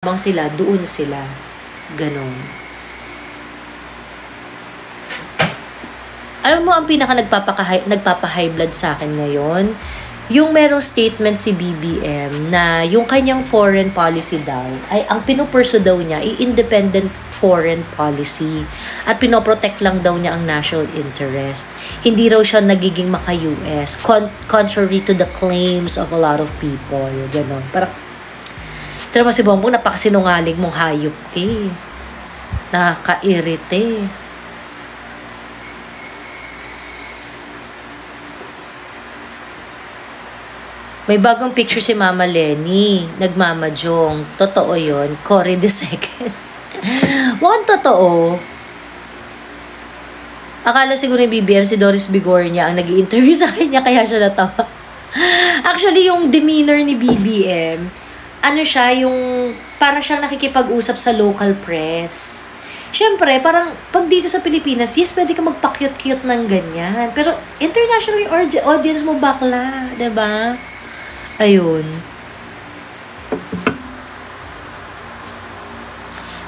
Bang sila, doon sila. Ganon. Alam mo, ang pinaka nagpapa-high blood sa akin ngayon, yung merong statement si BBM na yung kanyang foreign policy daw, ay ang pinupurso daw niya ay independent foreign policy at pinoprotect lang daw niya ang national interest. Hindi raw siya nagiging maka-US, contrary to the claims of a lot of people. Ganon. Parang, pero si Bongbong, napakasinungaling mong hayop eh. Nakaka-irite. May bagong picture si Mama Lenny. Nagmamajong. Totoo yun. Cory the second. Mukhang totoo. Akala siguro yung BBM, si Doris Bigornia ang nag-i-interview sa kanya, kaya siya natawa. Actually, yung demeanor ni BBM, ano siya, yung parang siyang nakikipag-usap sa local press. Siyempre, parang pag dito sa Pilipinas, yes, pwede ka magpa-cute-cute ng ganyan. Pero international audience mo, bakla. Diba? Ayun.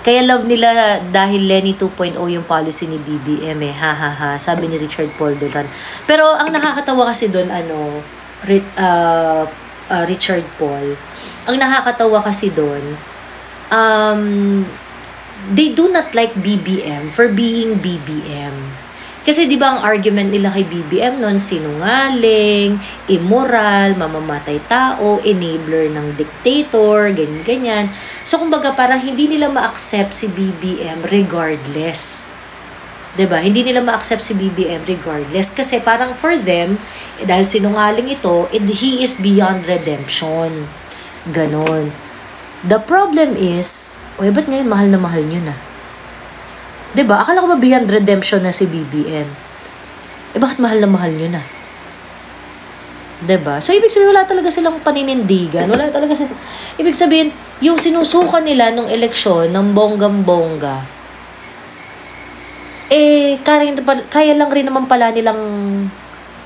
Kaya love nila dahil Lenny 2.0 yung policy ni BBM eh. Ha ha ha. Sabi ni Richard Paul Duran. Pero ang nakakatawa kasi doon, Richard Paul, ang nakakatawa kasi doon, they do not like BBM for being BBM. Kasi di ba ang argument nila kay BBM noon, sinungaling, immoral, mamamatay tao, enabler ng dictator, ganyan-ganyan. So kumbaga parang hindi nila ma-accept si BBM regardless. Diba? Hindi nila ma-accept si BBM regardless. Kasi parang for them, dahil sinungaling ito, he is beyond redemption. Ganon. The problem is, ba't ngayon mahal na mahal nyo na? Diba? Akala ko ba beyond redemption na si BBM? Bakit mahal na mahal nyo na? Diba? So, ibig sabihin, wala talaga silang paninindigan. Wala talaga silang... Ibig sabihin, yung sinusukan nila nung eleksyon ng bonggam-bongga, kaya lang rin naman pala nilang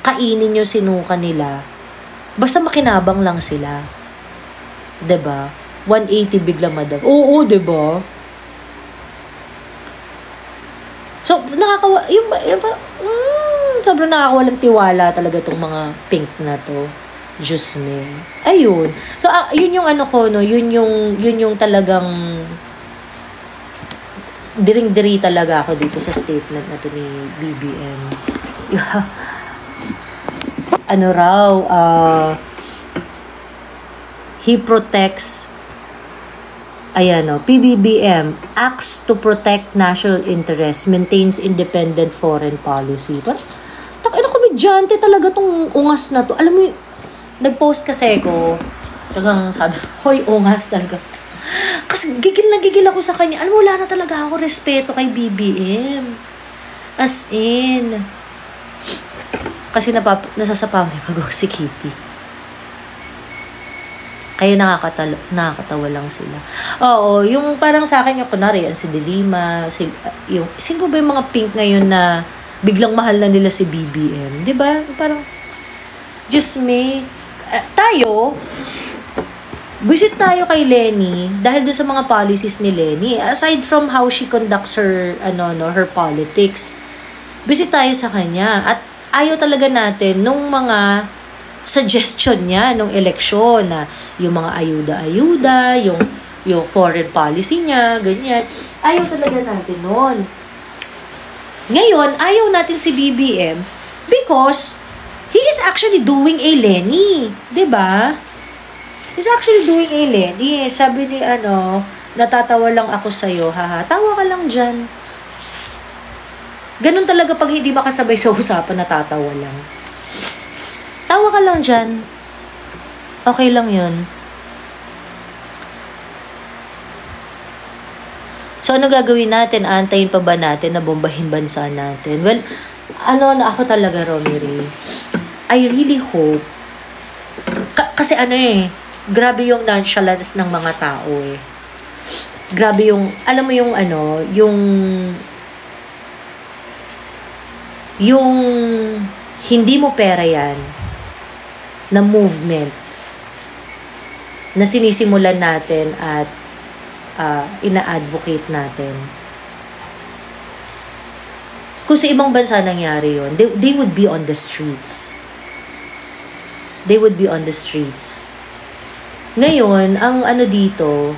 kainin yung sinuka nila. Basta makinabang lang sila. 'Di ba? 180 bigla madam. Oo, 'di ba? So, sobrang nakakawalang tiwala talaga tong mga pink na to. Diyos me. Ayun. So, yun yung ano ko, no? Yun yung talagang diring-diri talaga ako dito sa statement na to ni BBM. Ano raw, he protects, PBBM acts to protect national interests, maintains independent foreign policy. Komedyante talaga tong ungas na to. Alam mo, nag-post kasi ko, talagang sabi, hoy, ungas talaga. Kasi gigil ako sa kanya. Alam mo, wala na talaga ako respeto kay BBM. As in. Kasi nasasapaw niya pag si Kitty. Kaya nakakatawa lang sila. Oo, yung parang sa akin yung kunwari, si Delima, sino ba yung mga pink ngayon na biglang mahal na nila si BBM? Diba? Parang, just me. Visit tayo kay Lenny dahil doon sa mga policies ni Lenny. Aside from how she conducts her politics, visit tayo sa kanya. At ayaw talaga natin nung mga suggestion niya nung eleksyon na yung mga ayuda-ayuda, yung foreign policy niya, ganyan. Ayaw talaga natin noon. Ngayon, ayaw natin si BBM because he is actually doing a Lenny. 'Di ba? He's actually doing a Lenny. Sabi ni natatawa lang ako sa'yo, haha. Tawa ka lang dyan. Ganun talaga pag hindi makasabay sa usapan, natatawa lang. Tawa ka lang dyan. Okay lang yun. So, ano gagawin natin? Antayin pa ba natin na bombahin bansa natin? Well, ako talaga, Romy, I really hope. Kasi grabe yung nonchalance ng mga tao eh. Grabe yung, alam mo yung yung hindi mo pera yan na movement na sinisimulan natin at ina-advocate natin. Kung sa ibang bansa nangyari yun, they would be on the streets. They would be on the streets. Ngayon, ang ano dito,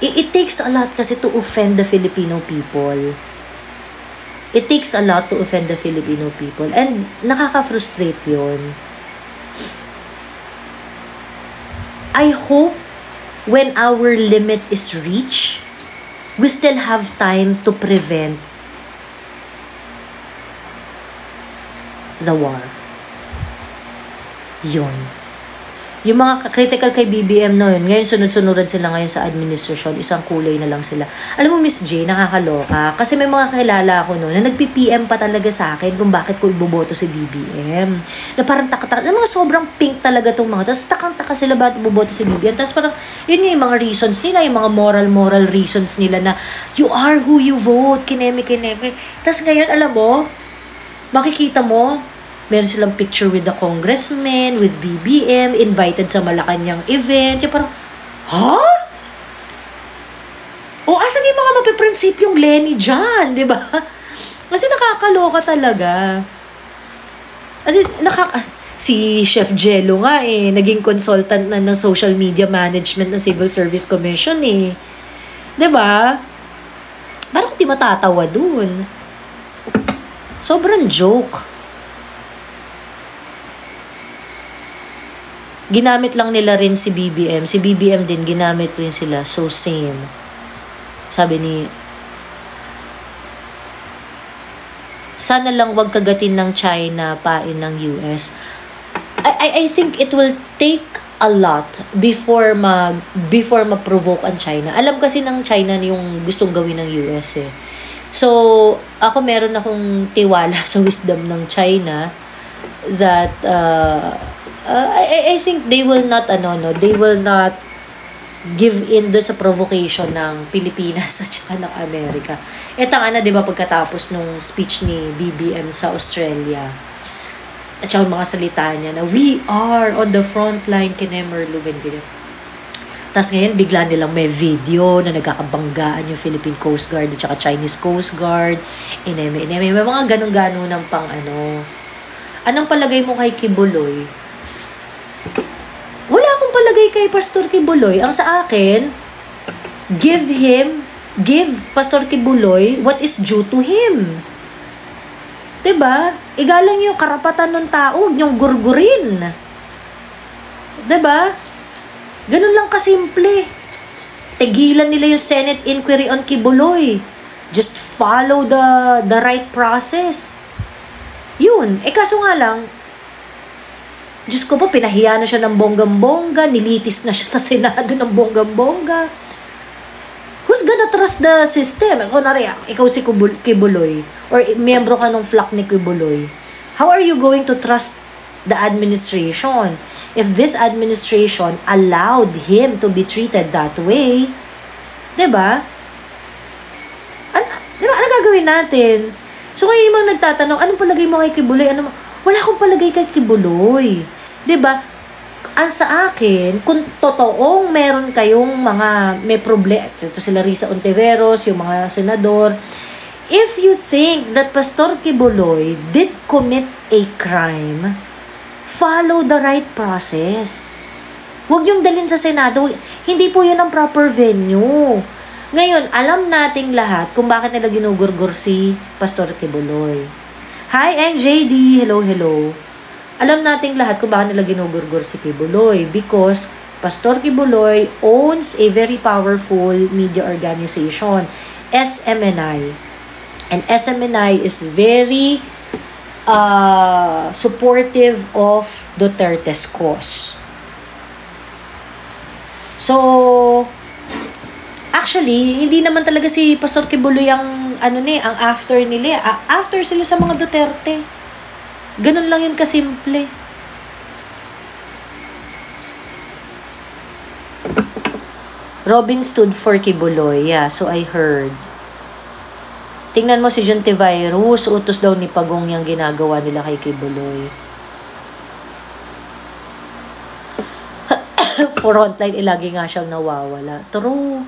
it takes a lot kasi to offend the Filipino people. It takes a lot to offend the Filipino people. And nakaka-frustrate yun. I hope when our limit is reached, we still have time to prevent the war. Yun. Yung mga critical kay BBM noon, ngayon sunod-sunuran sila ngayon sa administrasyon, isang kulay na lang sila. Alam mo, Miss J, nakakaloka. Kasi may mga kilala ako noon na nagpi-PM pa talaga sa akin kung bakit ko iboboto si BBM. Na parang taka-taka, na mga sobrang pink talaga tong mga. Tapos takang-taka sila bakit iboboto si BBM. Tapos parang, yun yung mga reasons nila, yung mga moral reasons nila na you are who you vote, kineme. Tapos ngayon, alam mo, makikita mo, meron silang picture with the congressman, with BBM, invited sa Malacanang event. Yung parang, ha? O, asan yung mga mapiprinsipyong Lenny dyan, di ba? Kasi nakakaloka talaga. Kasi si Chef Jello nga naging consultant na ng social media management ng Civil Service Commission Di ba? Parang hindi matatawa dun. Sobrang joke. Ginamit lang nila rin si BBM. Si BBM din, ginamit rin sila. So, same. Sabi ni, sana lang wag kagatin ng China, pain ng US. I think it will take a lot before ma-provoke ang China. Alam kasi ng China yung gustong gawin ng US So, ako meron akong tiwala sa wisdom ng China that I think they will not give in do sa provocation ng Pilipinas at saka ng Amerika. Ito nga na, di ba, pagkatapos nung speech ni BBM sa Australia, at saka mga salita niya na, we are on the front line, kinemerlugan, ganyan. Tapos ngayon, bigla nilang may video na nagkakabanggaan yung Philippine Coast Guard at saka Chinese Coast Guard, ineme. May mga ganun-ganun ng pang ano. Anong palagay mo kay Kibuloy? Wala akong palagay kay Pastor Kibuloy. Ang sa akin, give Pastor Kibuloy what is due to him. Diba? Igalang yung karapatan ng tao, yung gurgurin. Diba? Ganun lang kasimple. Tigilan nila yung Senate inquiry on Kibuloy. Just follow the right process. Yun. Kaso nga lang, Diyos ko po, pinahiya na siya ng bonggang-bongga, nilitis na siya sa Senado ng bonggang-bongga. Who's gonna trust the system? Kunwari, ikaw si Kibuloy, or miyembro ka ng flock ni Kibuloy. How are you going to trust the administration? If this administration allowed him to be treated that way, diba? Ano gagawin natin? So, ngayon yung mga nagtatanong, anong palagay mo kay Kibuloy? Wala akong palagay kay Kibuloy. 'Di ba? Ang sa akin, kung totoong meron kayong may problema, ito sila Risa Ontiveros, yung mga senador, if you think that Pastor Kibuloy did commit a crime, follow the right process. Huwag yung dalhin sa Senado. Hindi po yun ang proper venue. Ngayon, alam nating lahat kung bakit nila ginugurgur si Pastor Kibuloy. Hi, NJD. Hello. Alam nating lahat kung bakit nila ginugurgur si Kibuloy. Because Pastor Kibuloy owns a very powerful media organization, SMNI. And SMNI is very supportive of Duterte's cause. So, actually, hindi naman talaga si Pastor Kibuloy ang ang after nila. After sila sa mga Duterte. Ganun lang yun kasimple. Robin stood for Kibuloy. Yeah, so I heard. Tingnan mo si Jontivirus, utos daw ni Pagong yung ginagawa nila kay Kibuloy. Frontline, lagi nga siyang nawawala. True.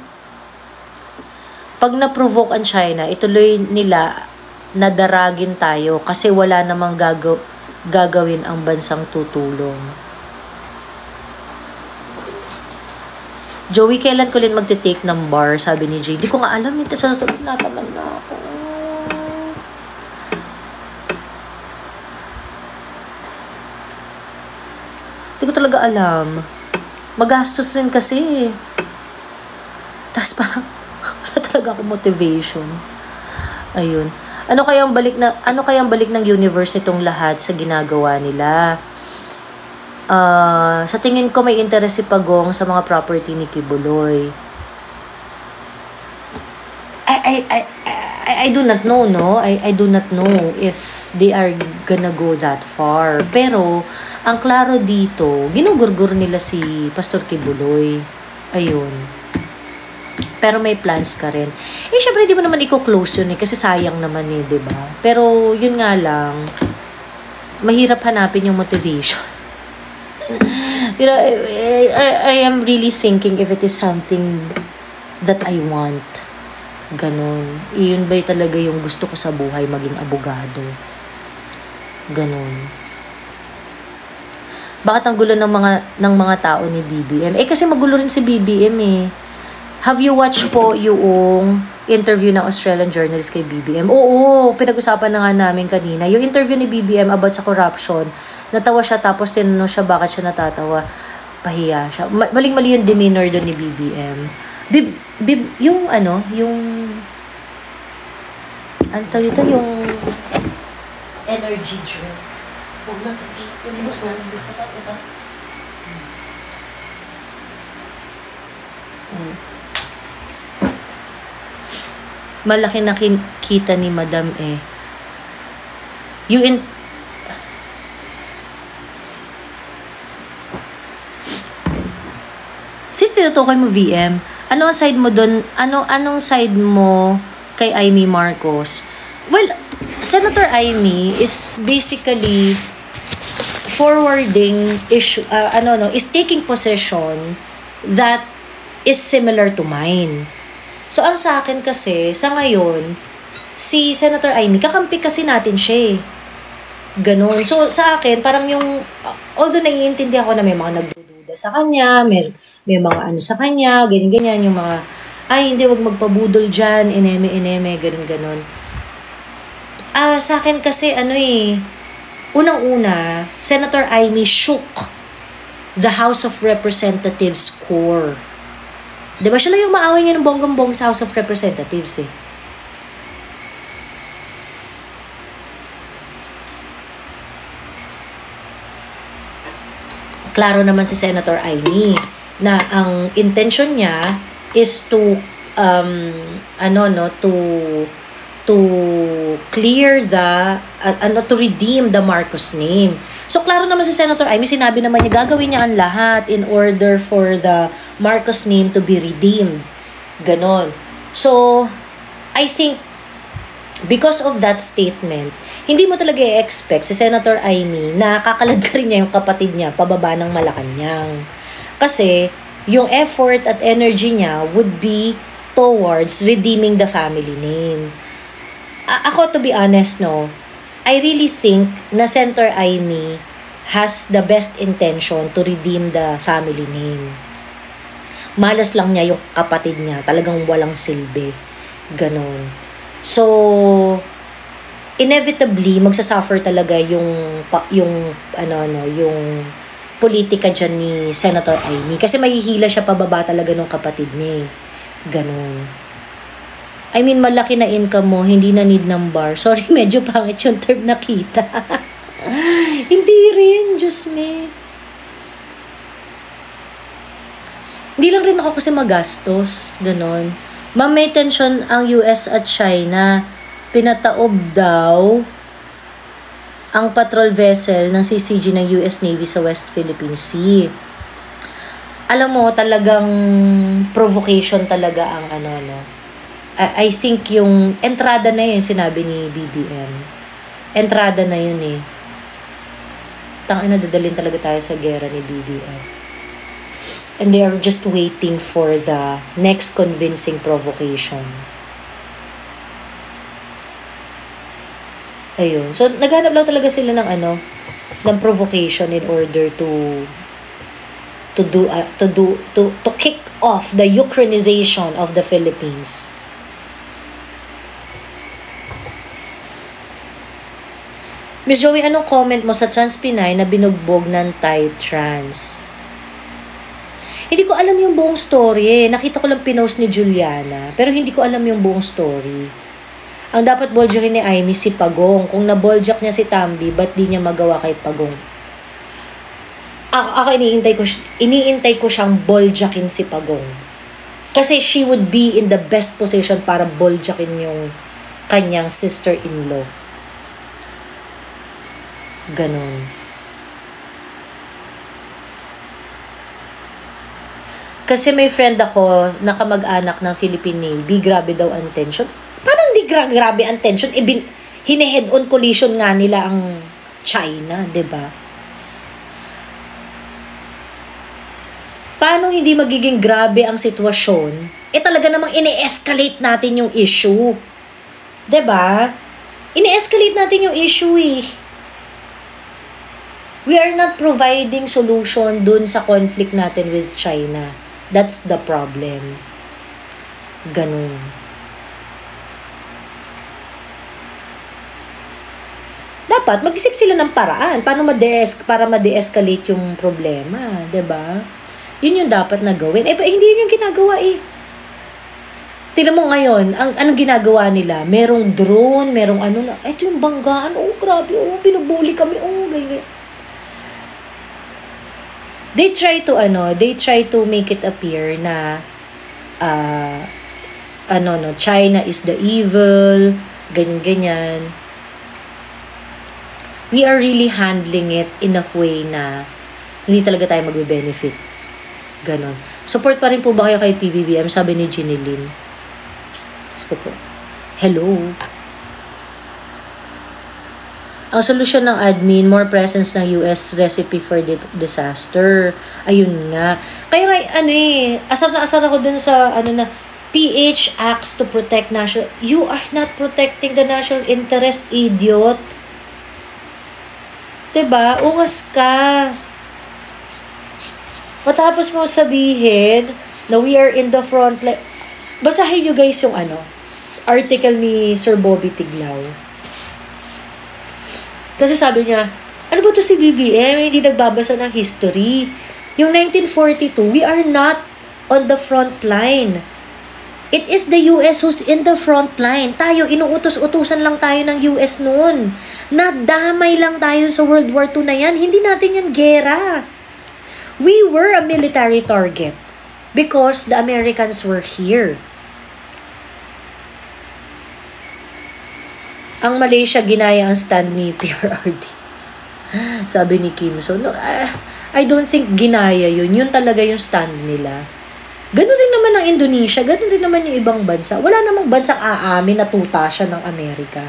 Pag na-provoke ang China, ituloy nila na daragin tayo kasi wala namang gagawin ang bansang tutulong. Joey, kailan ko rin magte-take ng bar? Sabi ni Jay. Di ko nga alam. Sa nataman na ako. Di ko talaga alam. Magastos rin kasi. Tapos parang wala talaga ako motivation. Ayun. Ano kayang balik ng universe nitong lahat sa ginagawa nila? Sa tingin ko may interest si Pagong sa mga property ni Kibuloy. I do not know, no? I do not know if they are gonna go that far. Pero, ang klaro dito, ginugurgur nila si Pastor Kibuloy. Ayun. Pero may plans ka rin. Syempre, di mo naman i-close yun kasi sayang naman diba? Pero, yun nga lang, mahirap hanapin yung motivation. I am really thinking if it is something that I want. Ganon. Iyon ba'y talaga yung gusto ko sa buhay, maging abogado? Ganon. Bakit ang gulo ng mga tao ni BBM? Kasi magulo rin si BBM Have you watched po yung interview ng Australian journalist kay BBM? Oo, pinag-usapan na nga namin kanina. Yung interview ni BBM about sa corruption, natawa siya tapos tinanong siya bakit siya natatawa. Pahiya siya. Maling-mali yung demeanor doon ni BBM. Yung tawag dito, yung energy drink. Huwag na, lumos na. Ito. Malaki na kita ni Madam Sino tinutukoy mo, VM? Ano ang side mo doon? Anong side mo kay Amy Marcos? Well, Senator Amy is basically forwarding issue, is taking position that is similar to mine. So, ang sa akin kasi, sa ngayon, si Senator Amy, kakampi kasi natin siya Ganon. So, sa akin, parang although naiintindihan ko na may mga nagdududa sa kanya, may mga sa kanya, ganyan-ganyan, yung mga, hindi, wag magpabudol dyan, ineme, ganon-ganon. Sa akin kasi, unang-una, Senator Amy shook the House of Representatives core. Diba siya lang yung maaway niya ng bonggang-bong sa House of Representatives Klaro naman si Senator Amy na ang intention niya is to to clear to redeem the Marcos name. So, klaro naman si Senator Amy, sinabi naman niya, gagawin niya ang lahat in order for the Marcos name to be redeemed. Ganon. So, I think, because of that statement, hindi mo talaga i-expect si Senator Amy na kakalad ka rin niya yung kapatid niya pababa ng Malacanang. Kasi, yung effort at energy niya would be towards redeeming the family name. Ako, to be honest, I really think na Senator Amy has the best intention to redeem the family name. Malas lang niya yung kapatid niya. Talagang walang silbi. Ganon. So, inevitably, magsasuffer talaga yung politika dyan ni Senator Amy. Kasi mahihila siya pababa talaga ng kapatid niya. Ganon. I mean, malaki na income mo, hindi na need ng bar. Sorry, medyo pangit yung term nakita. Hindi rin, Diyos me. Hindi lang rin ako kasi magastos. Ganon. Ma'am, may tension ang US at China. Pinataob daw ang patrol vessel ng CCG ng US Navy sa West Philippine Sea. Alam mo, talagang provocation talaga ang I think yung entrada na yun, sinabi ni BBM. Entrada na yun Tangina, dadalhin talaga tayo sa gera ni BBM. And they are just waiting for the next convincing provocation. Ayun. So, naghanap lang talaga sila ng ng provocation in order to kick off the Ukrainization of the Philippines. Miss Joey, anong comment mo sa trans Pinay na binugbog ng Thai trans? Hindi ko alam yung buong story. Nakita ko lang pinost ni Juliana, pero hindi ko alam yung buong story. Ang dapat boljakin ni Amy si Pagong. Kung naboljak niya si Tambi, ba't di niya magawa kay Pagong? Ako iniintay ko siyang boljakin si Pagong. Kasi she would be in the best position para boljakin yung kanyang sister-in-law. Ganon. Kasi may friend ako, nakamag-anak ng Philippine Navy, grabe daw ang tension. Parang di grabe ang tension, hine-head-on collision nga nila ang China, 'di ba? Paano hindi magiging grabe ang sitwasyon? Talaga namang ine-escalate natin yung issue. 'Di ba? Ine-escalate natin yung issue eh. We are not providing solution dun sa conflict natin with China. That's the problem. Ganun. Dapat mag-isip sila ng paraan para ma-de-escalate yung problema, 'di ba? Yun yung dapat na gawin. Hindi yun yung ginagawa eh. Tingnan mo ngayon, anong ginagawa nila? Merong drone, merong ito yung banggaan, grabe, binubuli kami, ganyan. They try to make it appear na China is the evil, ganyan. We are really handling it in a way na hindi talaga tayo magbe-benefit. Ganon. Support pa rin po ba kayo kay PBBM? Sabi ni Ginilyn. So po. Hello. Ang solusyon ng admin, more presence ng US recipe for disaster. Ayun nga. Kaya asar na asar ako dun sa, PH acts to protect national... You are not protecting the national interest, idiot. Diba? Ungas ka. Matapos mo sabihin na we are in the front line. Basahin nyo guys yung article ni Sir Bobby Tiglao. Kasi sabi niya, ano ba to si BBM? Hindi nagbabasa ng history. Yung 1942, we are not on the front line. It is the US who's in the front line. Tayo, inuutos-utusan lang tayo ng US noon. Nadamay lang tayo sa World War II na yan. Hindi natin yan gera. We were a military target because the Americans were here. Ang Malaysia ginaya ang stand ni PRRD. Sabi ni Kim. So, I don't think ginaya yun. Yun talaga yung stand nila. Ganun din naman ang Indonesia. Ganun din naman yung ibang bansa. Wala namang bansang aamin na tuta siya ng Amerika.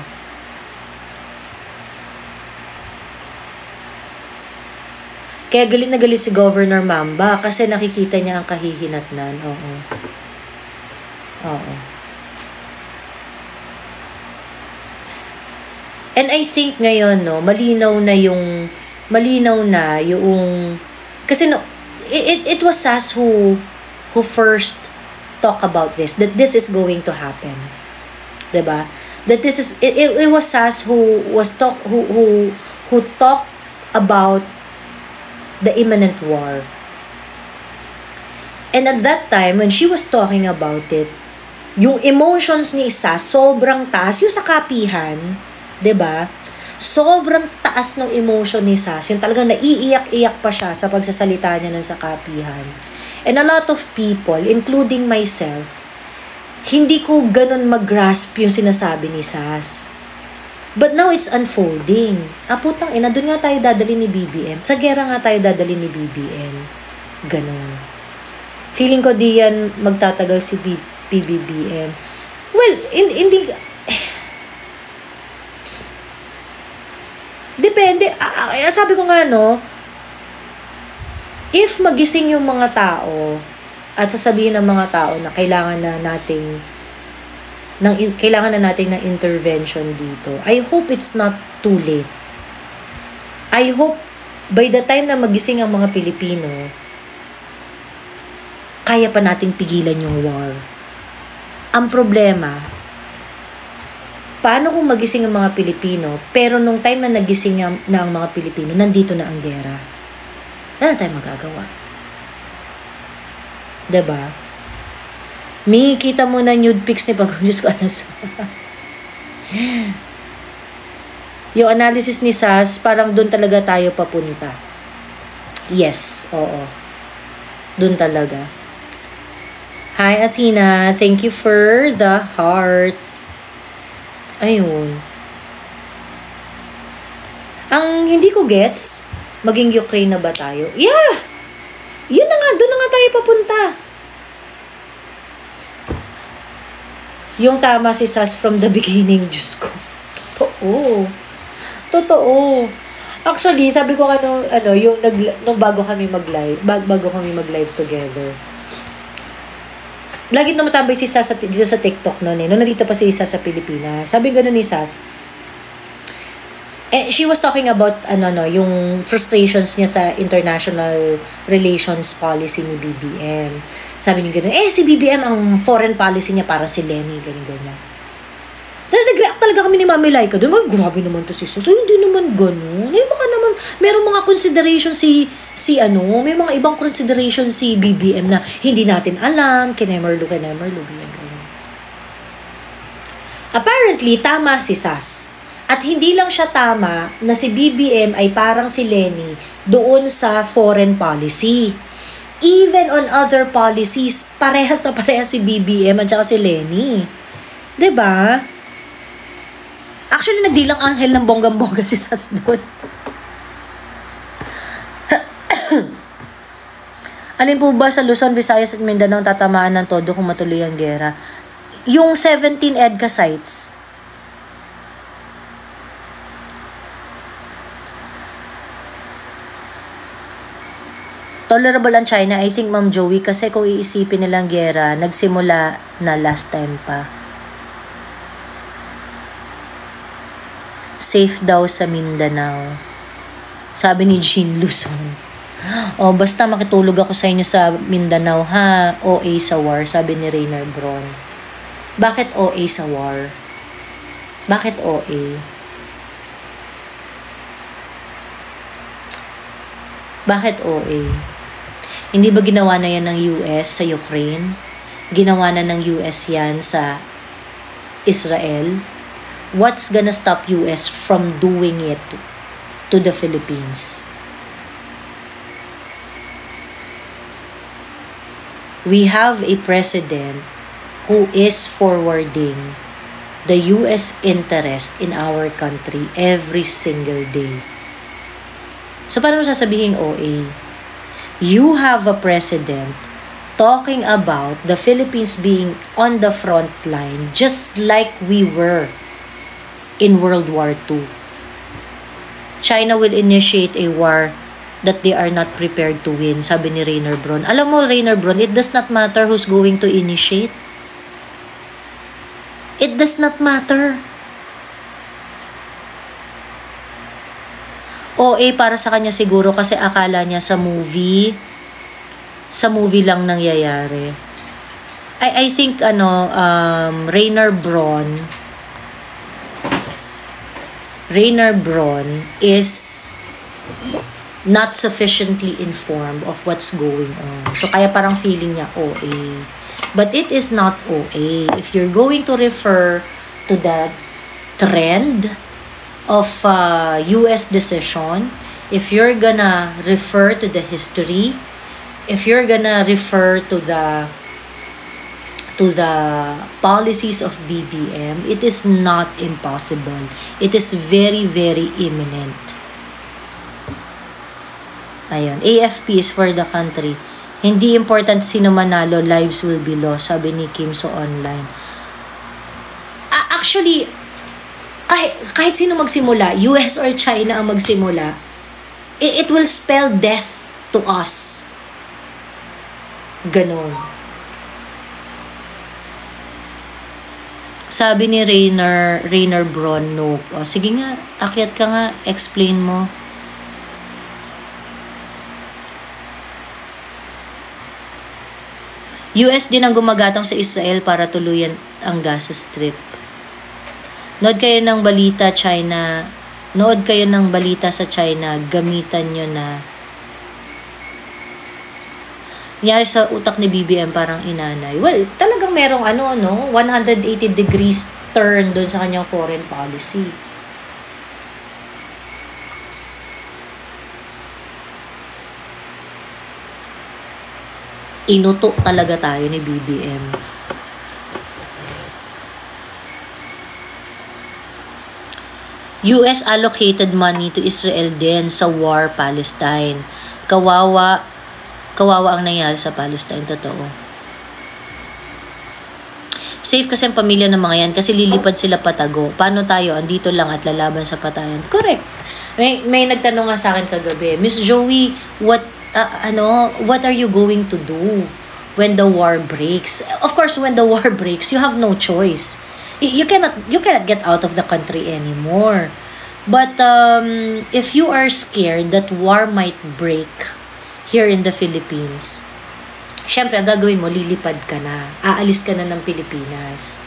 Kaya galit na galit si Governor Mamba kasi nakikita niya ang kahihinatnan. Oo. And I think ngayon, malinaw na yung kasi it was SAS who first talk about this, that this is going to happen. 'Di ba? That this is it was SAS who talked about the imminent war. And at that time when she was talking about it, yung emotions ni SAS sobrang taas, yung sa kapihan, 'di ba? Sobrang taas ng emotion ni SAS. Yung talagang naiiyak-iyak pa siya sa pagsasalita niya nun sa kapihan. And a lot of people, including myself, hindi ko ganun mag-grasp yung sinasabi ni SAS. But now it's unfolding. Putang ina, doon nga tayo dadali ni BBM. Sa gera nga tayo dadali ni BBM. Ganun. Feeling ko di yan magtatagal si PBBM. Well, hindi... Depende. Sabi ko nga, if magising yung mga tao at sasabihin ng mga tao na kailangan na nating kailangan na natin ng intervention dito. I hope it's not too late. I hope by the time na magising ang mga Pilipino, kaya pa nating pigilan yung war. Ang problema, paano kung magising ang mga Pilipino, pero nung time na nagising na ang mga Pilipino, nandito na ang gera? Wala na tayong magagawa. Diba? Kita mo na nude pics ni Diyos ko, alas. Yung analysis ni Sas, parang doon talaga tayo papunta. Yes, oo. Doon talaga. Hi, Athena. Thank you for the heart. Ayun. Ang hindi ko gets, maging Ukraine na ba tayo? Yeah! Yun na nga, doon na nga tayo papunta. Yung tama si Sas from the beginning, Diyos ko. Totoo. Totoo. Actually, sabi ko yung nung bago kami mag-live together. Lagi tumatambay si Sas dito sa TikTok noon nung nandito pa si Sas sa Pilipinas. Sabi gano'n ni Sas. She was talking about yung frustrations niya sa international relations policy ni BBM. Sabi niya gano'n, si BBM ang foreign policy niya para si Lenny, ganyan. Nag-react talaga kami ni Mami Laika doon. Grabe naman to si Sus. Hindi naman gano'n. Baka naman, merong mga consideration may mga ibang consideration si BBM na hindi natin alam. Kinemerlo, ganyan. Apparently, tama si Sas. At hindi lang siya tama na si BBM ay parang si Lenny doon sa foreign policy. Even on other policies, parehas si BBM at saka si Lenny. 'Di ba? Actually, nagdilang anghel ng bonggang-bongga si Sas doon. Alin po ba sa Luzon, Visayas at Mindanao tatamaan ng todo kung matuloy ang gera? Yung 17 EDCA sites. Tolerable ang China, I think, Ma'am Joey, kasi kung iisipin nilang gera, nagsimula na last time pa. Safe daw sa Mindanao. Sabi ni Jean Luzon. Basta makitulog ako sa inyo sa Mindanao, ha? OA sa war, sabi ni Rainer Bron. Bakit OA sa war? Bakit OA? Bakit OA? Hindi ba ginawa na yan ng US sa Ukraine? Ginawa na ng US yan sa Israel? What's gonna stop US from doing it to the Philippines? We have a president who is forwarding the US interest in our country every single day. So, paano mo sasabihin OA? You have a president talking about the Philippines being on the front line just like we were in World War II. China will initiate a war that they are not prepared to win, sabi ni Rainer Bron. Alam mo, Rainer Bron, it does not matter who's going to initiate. It does not matter. OA para sa kanya siguro kasi akala niya sa movie lang nangyayari. I think Rainer Bron is not sufficiently informed of what's going on. So kaya parang feeling niya OA. But it is not OA. If you're going to refer to the trend of US decision, if you're gonna refer to the history, if you're gonna refer to the policies of BBM, it is not impossible. It is very, very imminent. Ayun, AFP is for the country. Hindi important sino manalo, lives will be lost, sabi ni Kim So Online. Actually, kahit sino magsimula, US or China ang magsimula, it will spell death to us. Ganon. Sabi ni Rainer Braun, nope. O, sige nga, akyat ka nga, explain mo. US din ang gumagatong sa Israel para tuluyan ang Gaza Strip. Nood kayo ng balita sa China, gamitan nyo na. Nangyari sa utak ni BBM parang inanay. Well, talagang merong 180 degrees turn doon sa kanyang foreign policy. Inuto talaga tayo ni BBM. US allocated money to Israel din sa war Palestine. Kawawa ang nangyari sa Palestine, totoo. Safe kasi ang pamilya ng mga yan kasi lilipad sila patago. Paano tayo? Andito lang at lalaban sa patayan. Correct. May nagtanong nga sa akin kagabi, Miss Joey, what are you going to do when the war breaks? Of course, when the war breaks, you have no choice. You cannot get out of the country anymore. But if you are scared that war might break here in the Philippines, syempre, ang gagawin mo, lilipad ka na. Aalis ka na ng Pilipinas.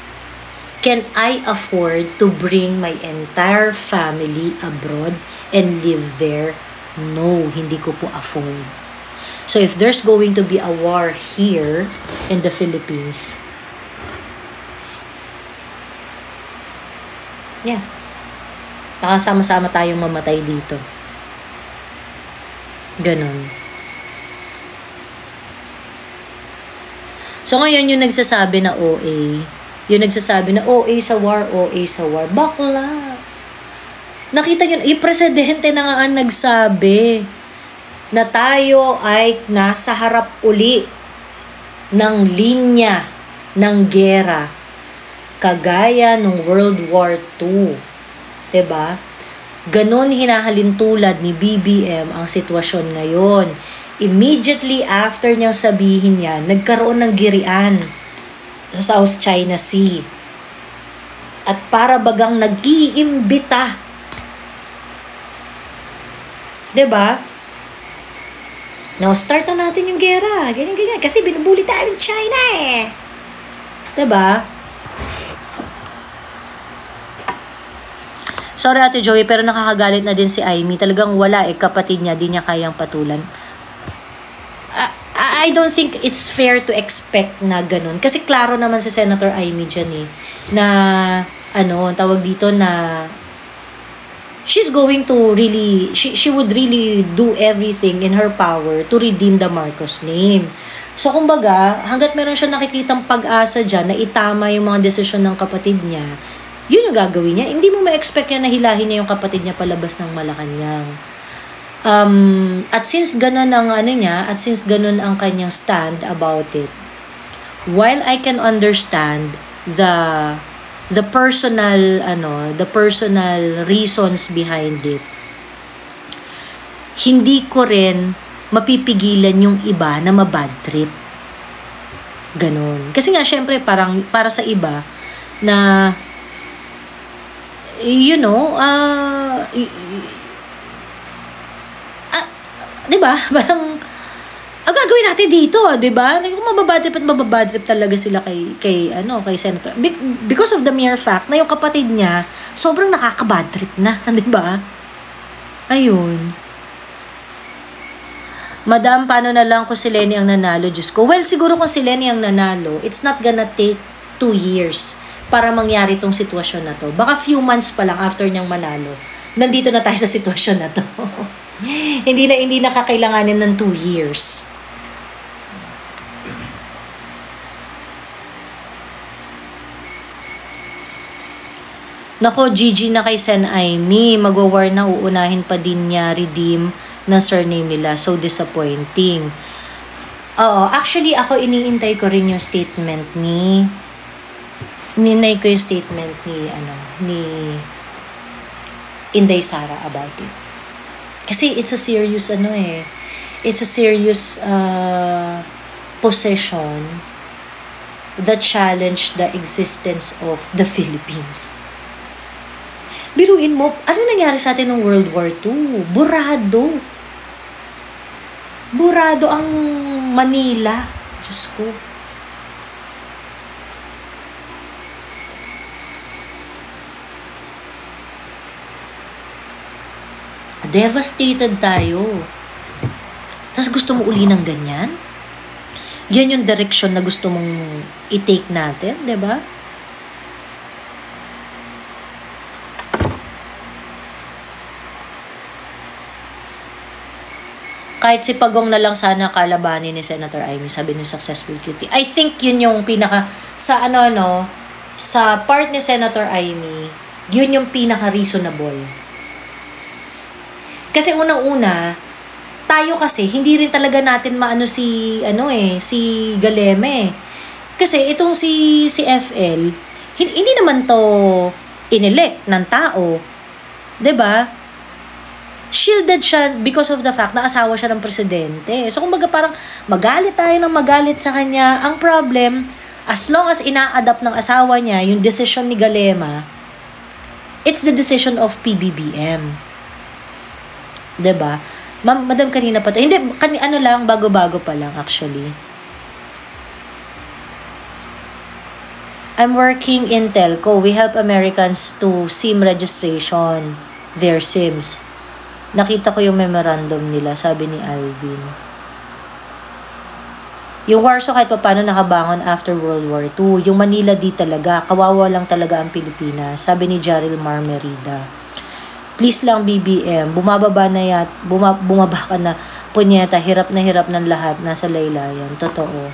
Can I afford to bring my entire family abroad and live there? No, hindi ko po afford. So if there's going to be a war here in the Philippines, yeah, nakasama-sama tayong mamatay dito. Ganon. So ngayon yung nagsasabi na OA, OA sa war, OA sa war. Bakla. Nakita nyo, presidente na nga ang nagsabi na tayo ay nasa harap uli ng linya ng gera kagaya ng World War II. Diba? Ganon hinahalintulad ni BBM ang sitwasyon ngayon. Immediately after niyang sabihin yan, nagkaroon ng girian sa South China Sea. At para bagang nag-iimbita. Diba? Now, start na natin yung gera. Ganyan. Kasi binubuli tayo ng China eh. Diba? Sorry Ate Joey, pero nakakagalit na din si Amy. Talagang wala kapatid niya, di niya kayang patulan. I don't think it's fair to expect na ganun. Kasi klaro naman si Senator Amy dyan eh. Na, tawag dito na she's going to really, she would really do everything in her power to redeem the Marcos name. So, kumbaga, hanggat meron siya nakikitang pag-asa dyan na itama yung mga desisyon ng kapatid niya, yun yung gagawin niya. Hindi mo ma-expect niya na hilahin niya yung kapatid niya palabas ng Malacanang. At since ganun ang ang kanyang stand about it, while I can understand the personal reasons behind it, hindi ko rin mapipigilan yung iba na mabad trip. Ganon. Kasi nga syempre parang para sa iba na diba? Parang, ang gagawin natin dito, diba? Kung mababadrip talaga sila kay Senator. Because of the mere fact na yung kapatid niya, sobrang nakakabadrip na, diba? Ayun. Madam, paano na lang kung si Lenny ang nanalo? Diyos ko. Well, siguro kung si Lenny ang nanalo, it's not gonna take 2 years para mangyari tong sitwasyon na to. Baka few months pa lang after niyang manalo, nandito na tayo sa sitwasyon na to. hindi na kakailanganin ng 2 years. Nako, GG na kay Sen Aimee. Mag-war na, uunahin pa din niya redeem ng surname nila. So disappointing. Oo, actually ako iniintay ko rin yung statement ni Inday Sara about it. Kasi it's a serious position that challenged the existence of the Philippines. Biruin mo, ano nangyari sa atin ng World War II? Burado. Burado ang Manila. Diyos ko. Devastated tayo. Tapos gusto mo uli ng ganyan? Yan yung direction na gusto mong i-take natin, di ba? Kahit si Pagong na lang sana kalabanin ni Senator Amy, sabi ni Successful Cutie. I think yun yung pinaka, sa sa part ni Senator Amy, yun yung pinaka reasonable. Kasi unang-una, tayo kasi hindi rin talaga natin maano si Galeme. Kasi itong si FL, hindi naman to inelect ng tao. 'Di ba? Shielded siya because of the fact na asawa siya ng presidente. So kumbaga parang magalit tayo ng magalit sa kanya. Ang problem, as long as ina-adapt ng asawa niya yung decision ni Galema, it's the decision of PBBM. 'Di ba? Madam, kanina pa tayo. Hindi, bago-bago pa lang actually. I'm working in telco. We help Americans to SIM registration, their SIMs. Nakita ko yung memorandum nila, sabi ni Alvin. Yung Warsaw kahit pa paano nakabangon after World War II. Yung Manila di talaga. Kawawa lang talaga ang Pilipinas, sabi ni Jaril Marmerida. Please lang BBM, bumaba ka na, punyeta, hirap ng lahat, nasa laylayan. Totoo.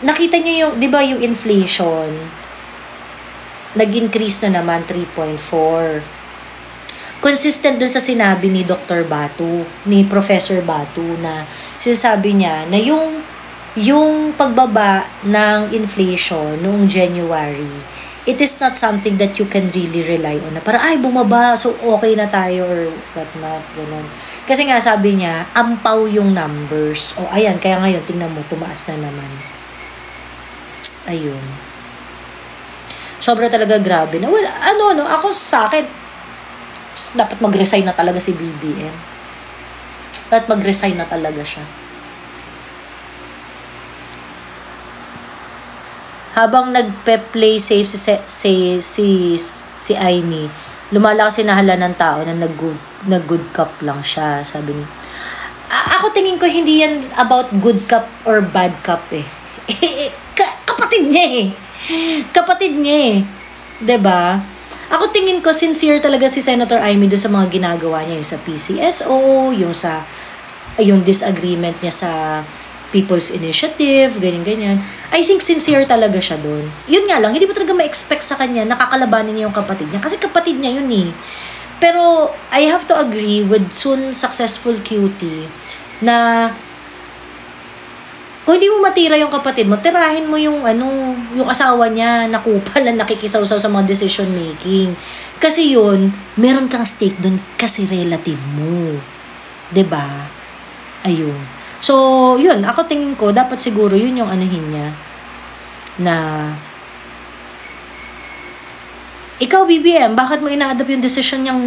Nakita nyo yung, di ba yung inflation, nag-increase na naman 3.4. Consistent dun sa sinabi ni Dr. Batu, ni Professor Batu, na sinasabi niya na yung pagbaba ng inflation noong January, it is not something that you can really rely on. Na para, bumaba, so okay na tayo or what not, ganun. Kasi nga, sabi niya, ampaw yung numbers. O, ayan, kaya ngayon, tingnan mo, tumaas na naman. Ayun. Sobra talaga grabe. Na, well, ako sa akin, dapat mag-resign na talaga si BBM. Dapat mag-resign na talaga siya. Habang nagpe-play safe si Amy, lumalakas sinahala ng tao na nag-good cup lang siya, sabi niya. Ako tingin ko hindi yan about good cup or bad cup eh. Kapatid niya eh. Kapatid niya eh. 'Di ba? Ako tingin ko sincere talaga si Senator Amy doon sa mga ginagawa niya, yung sa PCSO, yung disagreement niya sa People's Initiative, ganyan-ganyan. I think sincere talaga siya doon. Yun nga lang, hindi mo talaga ma-expect sa kanya nakakalabanin niya yung kapatid niya. Kasi kapatid niya yun eh. Pero, I have to agree with soon Successful Cutie na kung hindi mo matira yung kapatid mo, tirahin mo yung asawa niya na kupal na nakikisawsaw sa mga decision making. Kasi yun, meron kang stake doon kasi relative mo. 'Di ba? Ayun. So, yun, ako tingin ko, dapat siguro yun yung anuhin niya na ikaw, BBM, bakit mo ina-adapt yung decision niyang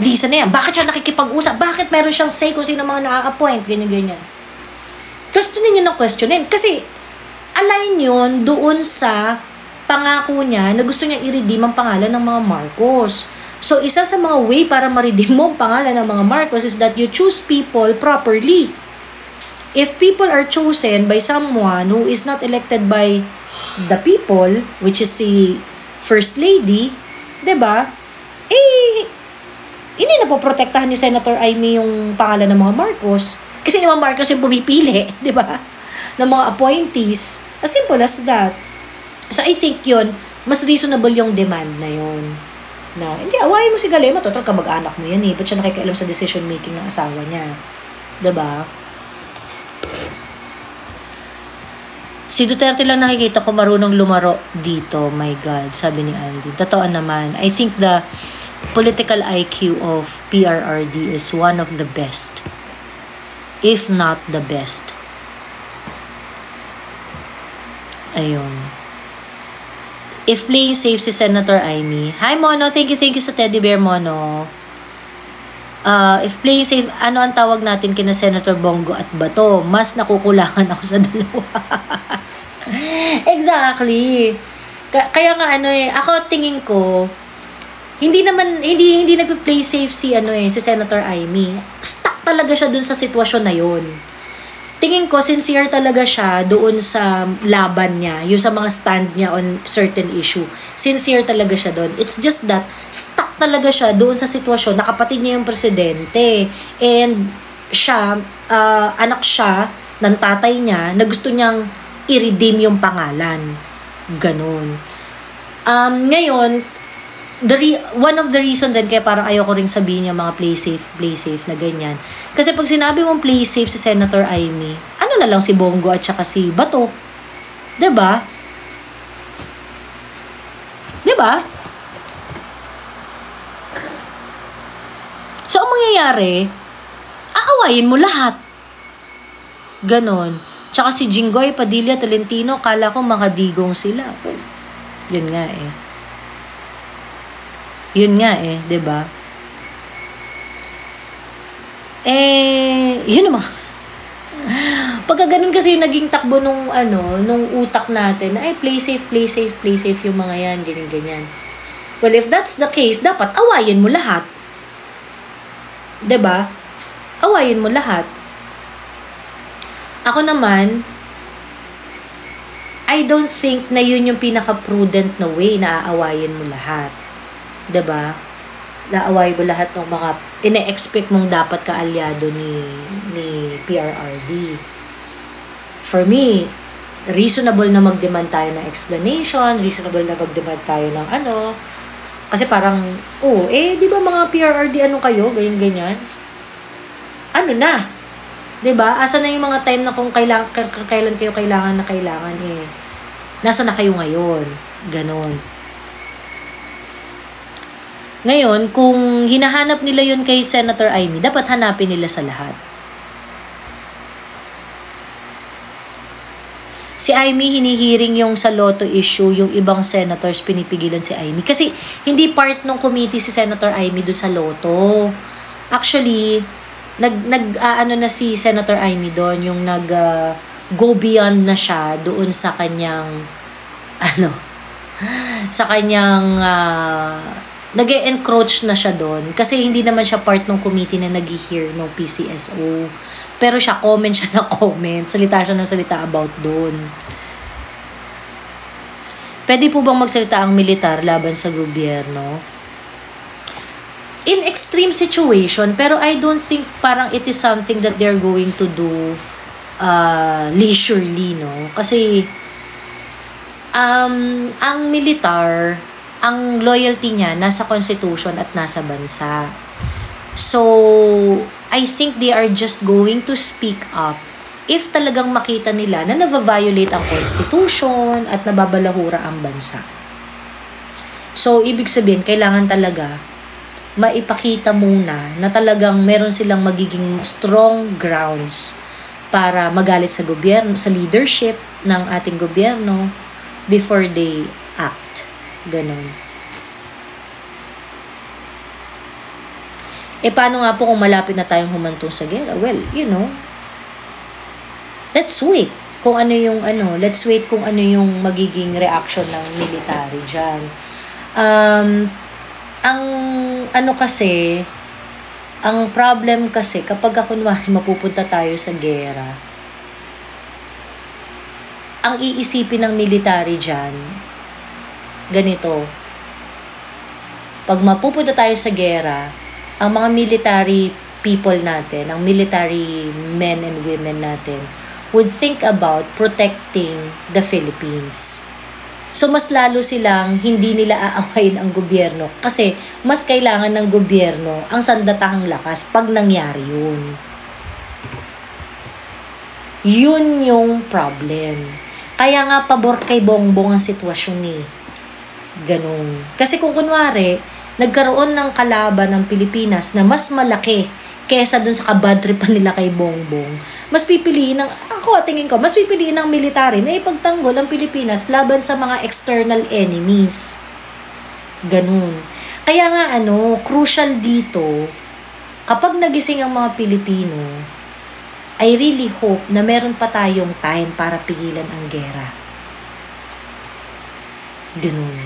Lisa na yan? Bakit siya nakikipag-usap? Bakit meron siyang say kung sino mga na-appoint? Ganyan-ganyan. Questionin niyo ng questionin. Kasi, align yun doon sa pangako niya na gusto niya i-redeem ang pangalan ng mga Marcos. So, isa sa mga way para ma-redeem mo ang pangalan ng mga Marcos is that you choose people properly. If people are chosen by someone who is not elected by the people, which is si First Lady, 'di ba? Hindi na po protektahan ni Senator Amy yung pangalan ng mga Marcos. Kasi yung mga Marcos yung pumipili, 'di ba? Ng mga appointees. As simple as that. So, I think yun, mas reasonable yung demand na yun. Na, hindi, awayin mo si Galema, total kamag-anak mo yan eh. Ba't siya nakikialam sa decision making ng asawa niya? 'Di ba? Si Duterte lang nakikita ko marunong lumaro dito, my God, sabi ni Alvin. Totoo naman. I think the political IQ of PRRD is one of the best. if not the best. Ayun. If playing safe si Senator Amy. Hi, Mono. Thank you sa teddy bear, Mono. If playing safe, ano ang tawag natin kina Senator Bongo at Bato? Mas nakukulangan ako sa dalawa. Exactly. Kaya nga ako tingin ko, hindi nagpe-play safe si Senator Amy. Stuck talaga siya dun sa sitwasyon na yun. Tingin ko, sincere talaga siya doon sa laban niya, yung sa mga stand niya on certain issue. Sincere talaga siya doon. It's just that, stuck talaga siya doon sa sitwasyon na kapatid niya yung presidente. And siya, anak siya ng tatay niya na gusto niyang i-redeem yung pangalan. Ganon. Ngayon, one of the reason din kaya parang ayoko ring sabihin yung mga play safe na ganyan. Kasi pag sinabi mong play safe si Senator Amy, ano na lang si Bongo at saka si Bato? 'Di ba? 'Di ba? So, ang mangyayari, aawayin mo lahat. Ganon. Tsaka si Jinggoy, Padilla, Tolentino, kala ko makadigong sila. Well, yun nga Yun nga 'di ba? Yun naman. Pagka ganun kasi yung naging takbo nung utak natin, ay play safe yung mga yan, ganyan. Well, if that's the case, dapat awayin mo lahat. 'Di ba? Awayin mo lahat. Ako naman, I don't think na yun yung pinaka-prudent na way na aawayin mo lahat. 'Di ba? Naaway mo lahat ng mga ine-expect mong dapat kaalyado ni PRRD. For me, reasonable na mag-demand tayo ng explanation, reasonable na mag-demand tayo ng kasi parang, di ba mga PRRD kayo, ganyan. Ano na? 'Di ba? Asa na yung mga time na kung kailan kayo kailangan nasa na kayo ngayon? Ganon. Ngayon, kung hinahanap nila yun kay Senator Amy, dapat hanapin nila sa lahat. Si Amy, hinihiring yung sa Lotto issue, yung ibang senators pinipigilan si Amy. Kasi hindi part ng committee si Senator Amy dun sa Lotto. Actually, na si Senator Amy doon, yung go beyond na siya doon sa kanyang, nag-encroach na siya doon kasi hindi naman siya part ng committee na nag-hear ng PCSO. Pero siya comment, salita siya ng salita about doon. Pwede po bang magsalita ang militar laban sa gobyerno? In extreme situation, pero I don't think parang it is something that they're going to do leisurely, no? Kasi ang militar, ang loyalty niya nasa constitution at nasa bansa. So, I think they are just going to speak up if talagang makita nila na nava-violate ang constitution at nababalahura ang bansa. So, ibig sabihin, kailangan talaga maipakita muna na talagang meron silang magiging strong grounds para magalit sa gobyerno, sa leadership ng ating gobyerno before they act. Ganon. Paano nga po kung malapit na tayong humantong sa gera? Well, let's wait kung let's wait kung ano yung magiging reaction ng military dyan. Ang problem kasi, kapag kunwari mapupunta tayo sa gera, ang iisipin ng military dyan, ganito, pag mapupunta tayo sa gera, ang mga military people natin, ang military men and women natin, would think about protecting the Philippines. So, mas lalo silang hindi nila aawayin ang gobyerno kasi mas kailangan ng gobyerno ang sandatahang lakas pag nangyari yun. Yun yung problem. Kaya nga pabor kay Bongbong ang sitwasyon Ganun. Kasi kung kunwari, nagkaroon ng kalaban ng Pilipinas na mas malaki kesa dun sa kabadripan nila kay Bongbong, mas pipiliin ng, tingin ko, mas pipiliin ng military na ipagtanggol ang Pilipinas laban sa mga external enemies. Ganun. Kaya nga crucial dito, kapag nagising ang mga Pilipino, I really hope na meron pa tayong time para pigilan ang gera. Ganun.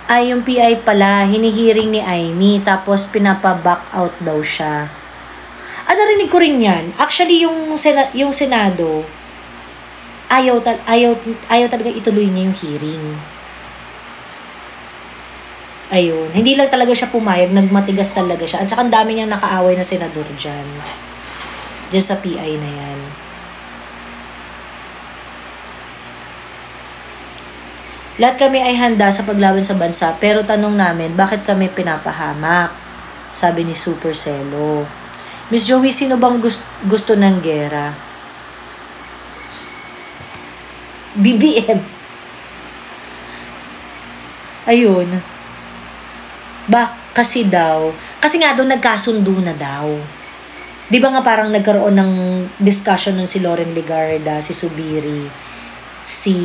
Ay, yung PI pala, hinihiring ni Amy, tapos pinapa-back out daw siya. Narinig ko rin yan. Actually, yung Senado, ayaw talaga ituloy niya yung hearing. Ayun. Hindi lang talaga siya pumayag, nagmatigas talaga siya. At saka ang dami niyang nakaaway na senador dyan. Diyan sa PI na yan. Lahat kami ay handa sa paglaban sa bansa, pero tanong namin, bakit kami pinapahamak? Sabi ni Super Celo. Miss Joey, sino bang gusto ng gera? BBM. Ayun. Kasi nga daw nagkasundo na daw. Di ba nga parang nagkaroon ng discussion nun si Loren Legarda, si Subiri, si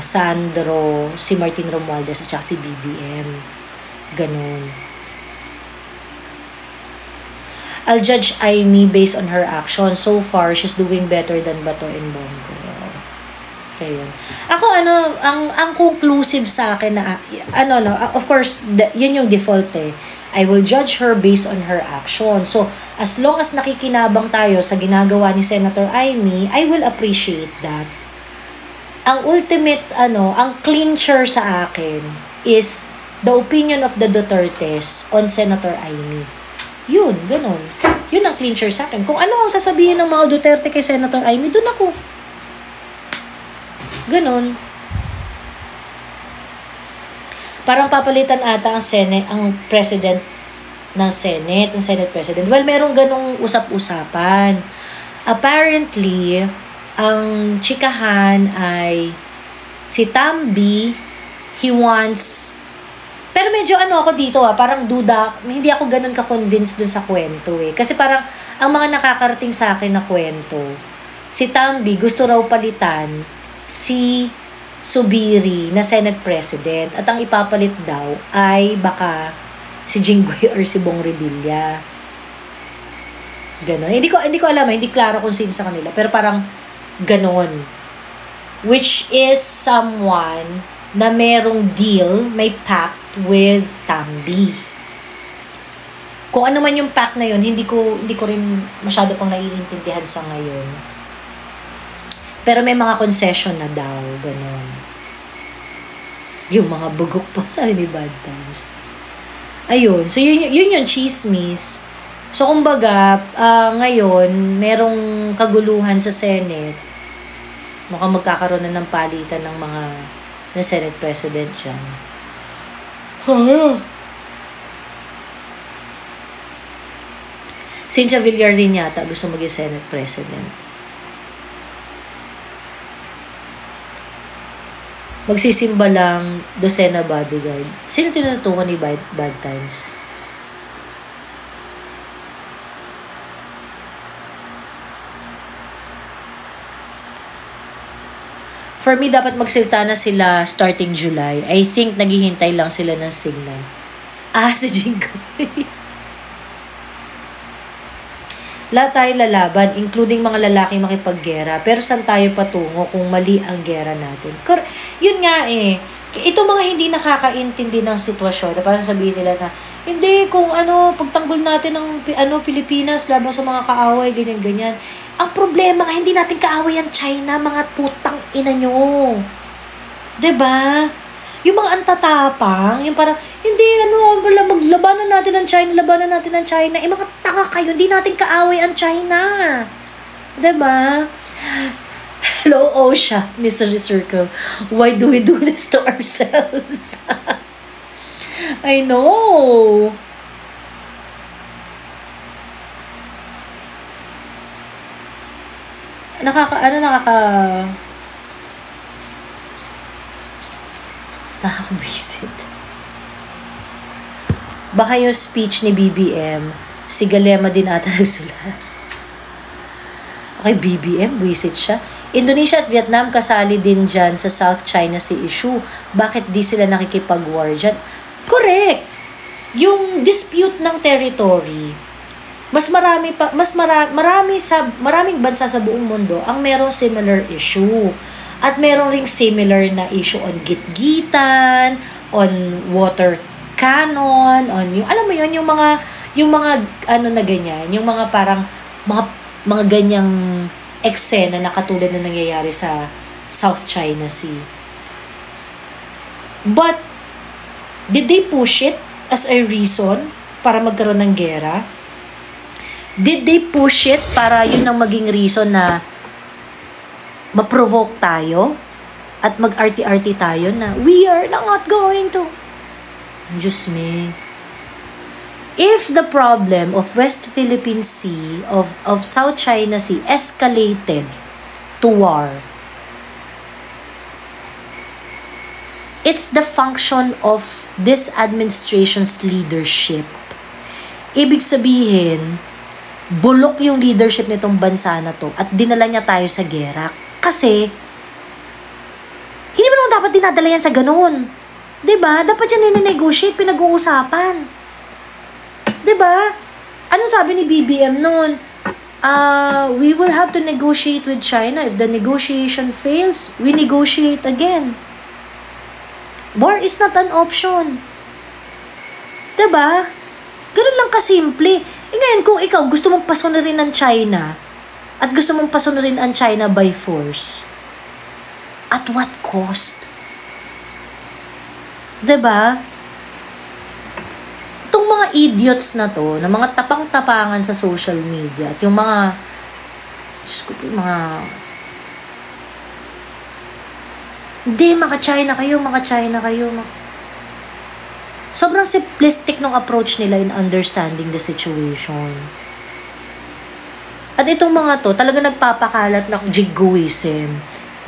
Sandro, si Martin Romualdez, at saka si BBM. Ganun. I'll judge Amy based on her action. So far, she's doing better than Bato and Bongo. Ayun. Ako, ang conclusive sa akin na, of course, yun yung default eh. I will judge her based on her action. So, as long as nakikinabang tayo sa ginagawa ni Senator Amy, I will appreciate that. Ang ultimate, ang clincher sa akin is the opinion of the Dutertes on Senator Amy. Yun, ganun. Yun ang clincher sa akin. Kung ano ang sasabihin ng mga Duterte kay Senator Amy, dun ako. Ganon. Parang papalitan ata ang president ng Senate, ang Senate President. Well, merong ganong usap-usapan. Apparently, ang chikahan ay si Tambi, he wants, pero medyo ako dito parang duda, hindi ako ganun ka-convinced dun sa kwento eh. Kasi parang, ang mga nakakarating sa akin na kwento, si Tambi gusto raw palitan si Subiri na Senate President at ang ipapalit daw ay baka si Jinggoy or si Bong Revilla. Ganon. Hindi ko alam, hindi klaro kung sino sa kanila, pero parang ganon. Which is someone na merong deal, may pact with Tambi. Kung ano man yung pact na yun, hindi ko rin masyado pang naiintindihan sa ngayon. Pero may mga concession na daw, gano'n. Yung mga bugok pa, sabi ni Bad Times. Ayun, so yun yung chismis. So kumbaga, ngayon, merong kaguluhan sa Senate. Mukhang magkakaroon na ng palitan ng mga na Senate President dyan. Cynthia Villar din yata gusto maging Senate President. Magsisimba lang, dosena bodyguard. Sino tinutukan ni Bad Times? For me, dapat magsilta na sila starting July. I think naghihintay lang sila ng signal. Si Jinggoy. Lahat tayo lalaban, including mga lalaking makipaggera. Pero saan tayo patungo kung mali ang gera natin? Yun nga eh. Itong mga hindi nakakaintindi ng sitwasyon, parang sabihin nila na, hindi, kung pagtanggol natin ng Pilipinas laban sa mga kaaway, ganyan-ganyan. Ang problema nga, hindi natin kaaway ang China, mga putang ina nyo. 'Di ba? Yung mga antatapang, yung parang, hindi, maglabanan natin ang China, labanan natin ang China. Mga tanga kayo, hindi natin kaaway ang China. Diba? Hello, Osha, Mystery Circle. Why do we do this to ourselves? I know. Nakakabwisit. Baka yung speech ni BBM, si Galema din ata nagsulat. Okay, BBM, buwisit siya. Indonesia at Vietnam kasali din dyan sa South China Sea issue. Bakit di sila nakikipag-war dyan? Correct! Yung dispute ng territory, maraming bansa sa buong mundo ang merong similar issue. At merong ring similar na issue on gitgitan, on water cannon, on yung, alam mo yun, yung mga ano na ganyan, yung mga parang, mga ganyang eksena na katulad na nangyayari sa South China Sea. But, did they push it as a reason para magkaroon ng gera? Did they push it para yun ang maging reason na ma-provoke tayo at mag-arty-arty tayo na we are not going to? Diyos me. If the problem of West Philippine Sea, of South China Sea escalated to war, it's the function of this administration's leadership. Ibig sabihin, bulok yung leadership nitong bansa na to at dinala niya tayo sa gera. Kasi, hindi mo naman dapat dinadala yan sa ganun. Diba? Dapat yan nine-negotiate, pinag-uusapan. Diba? Anong sabi ni BBM noon? We will have to negotiate with China. If the negotiation fails, we negotiate again. War is not an option. Diba? Ganun lang kasimple. Ngayon, kung ikaw gusto mong pasunurin ng China, at gusto mong pasunurin ang China by force, at what cost? Diba? Itong mga idiots na to, na mga tapang-tapangan sa social media, at yung mga, Diyos ko po, hindi, maka-China kayo. Sobrang simplistic ng approach nila in understanding the situation. At itong mga to, talaga nagpapakalat ng jiggoism.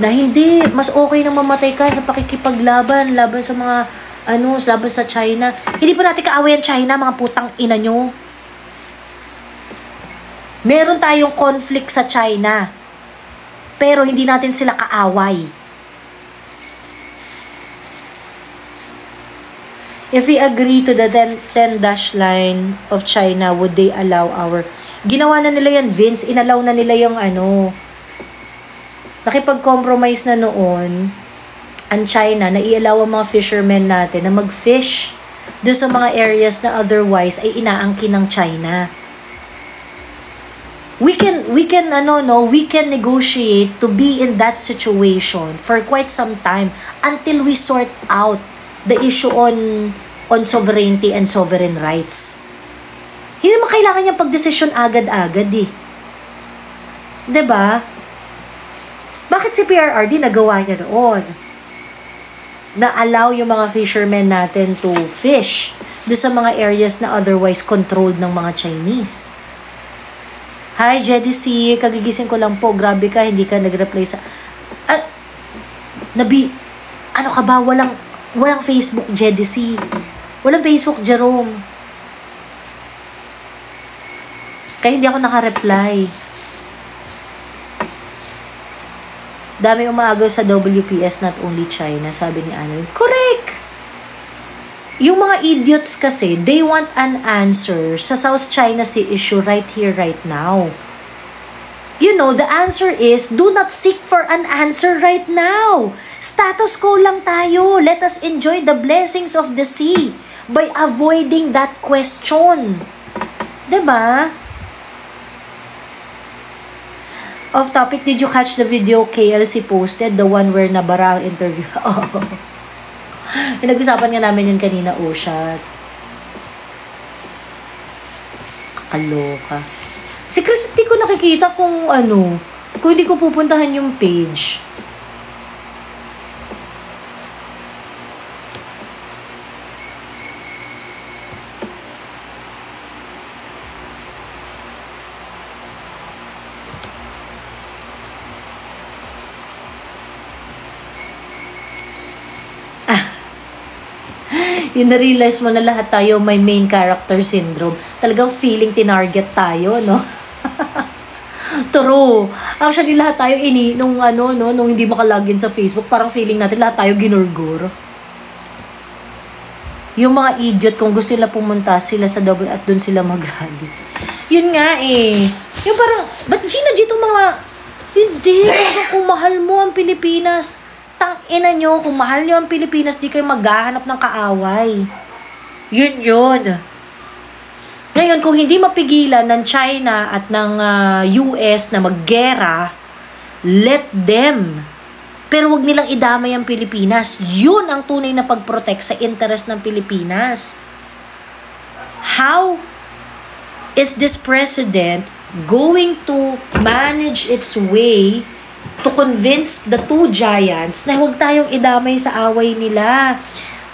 Na hindi, mas okay nang mamatay ka sa pakikipaglaban, laban sa mga, laban sa China. Hindi pa natin kaaway ang China, mga putang ina nyo. Meron tayong conflict sa China. Pero hindi natin sila kaaway. If we agree to the 10 dash line of China, would they allow our... Ginawa na nila yan, Vince. Inalaw na nila yung nakipag-compromise na noon ang China na i-allow ang mga fishermen natin na mag-fish doon sa mga areas na otherwise ay inaangkin ng China. We can negotiate to be in that situation for quite some time until we sort out the issue on sovereignty and sovereign rights. Hindi naman kailangan niyang pagdesisyon agad-agad eh. Diba? Bakit si PRRD nagawa niya noon? Na-allow yung mga fishermen natin to fish doon sa mga areas na otherwise controlled ng mga Chinese. Hi, Jedi C. Kagigising ko lang po. Grabe ka, hindi ka nag-reply sa... Ano ka ba? Walang Facebook, Jedi C. Walang Facebook, Jerome. Kaya hindi ako naka-reply. Dami umaagaw sa WPS, not only China, sabi ni Anna. Correct! Yung mga idiots kasi, they want an answer sa South China Sea issue right here, right now. You know, the answer is, do not seek for an answer right now. Status quo lang tayo. Let us enjoy the blessings of the sea by avoiding that question. Diba? Off topic, did you catch the video KLC posted? The one where nabara ang interview? Oh. Pinag-usapan nga namin yun kanina, Oshat. Kakaloka. Si Chris, hindi ko nakikita kung hindi ko pupuntahan yung page. Yung na-realize mo na lahat tayo may main character syndrome. Talagang feeling tinarget tayo, no? True. Actually, lahat tayo nung hindi makalogin sa Facebook, parang feeling natin lahat tayo ginurgur. Yung mga idiot, kung gusto nila pumunta sila sa double at doon sila mag-rally. Yun nga eh. Yung parang, ba't Gina G itong mga, hindi, kung mahal mo ang Pilipinas, tangina nyo, kung mahal nyo ang Pilipinas, di kayo maghahanap ng kaaway. Yun. Ngayon, kung hindi mapigilan ng China at ng US na maggera, let them. Pero wag nilang idamay ang Pilipinas. Yun ang tunay na pag-protect sa interest ng Pilipinas. How is this president going to manage its way to convince the two giants na huwag tayong idamay sa away nila?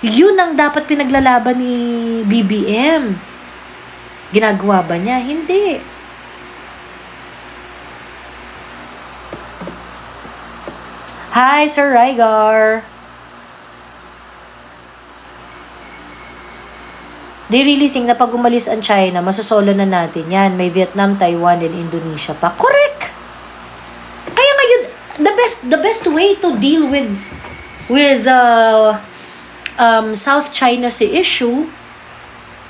Yun ang dapat pinaglalaban ni BBM. Ginagawa ba niya? Hindi. Hi, Sir Rygar. They really think na pag umalis ang China, masosolo na natin yan. May Vietnam, Taiwan, and Indonesia pa. Correct! Kaya ngayon, the best way to deal with South China Sea issue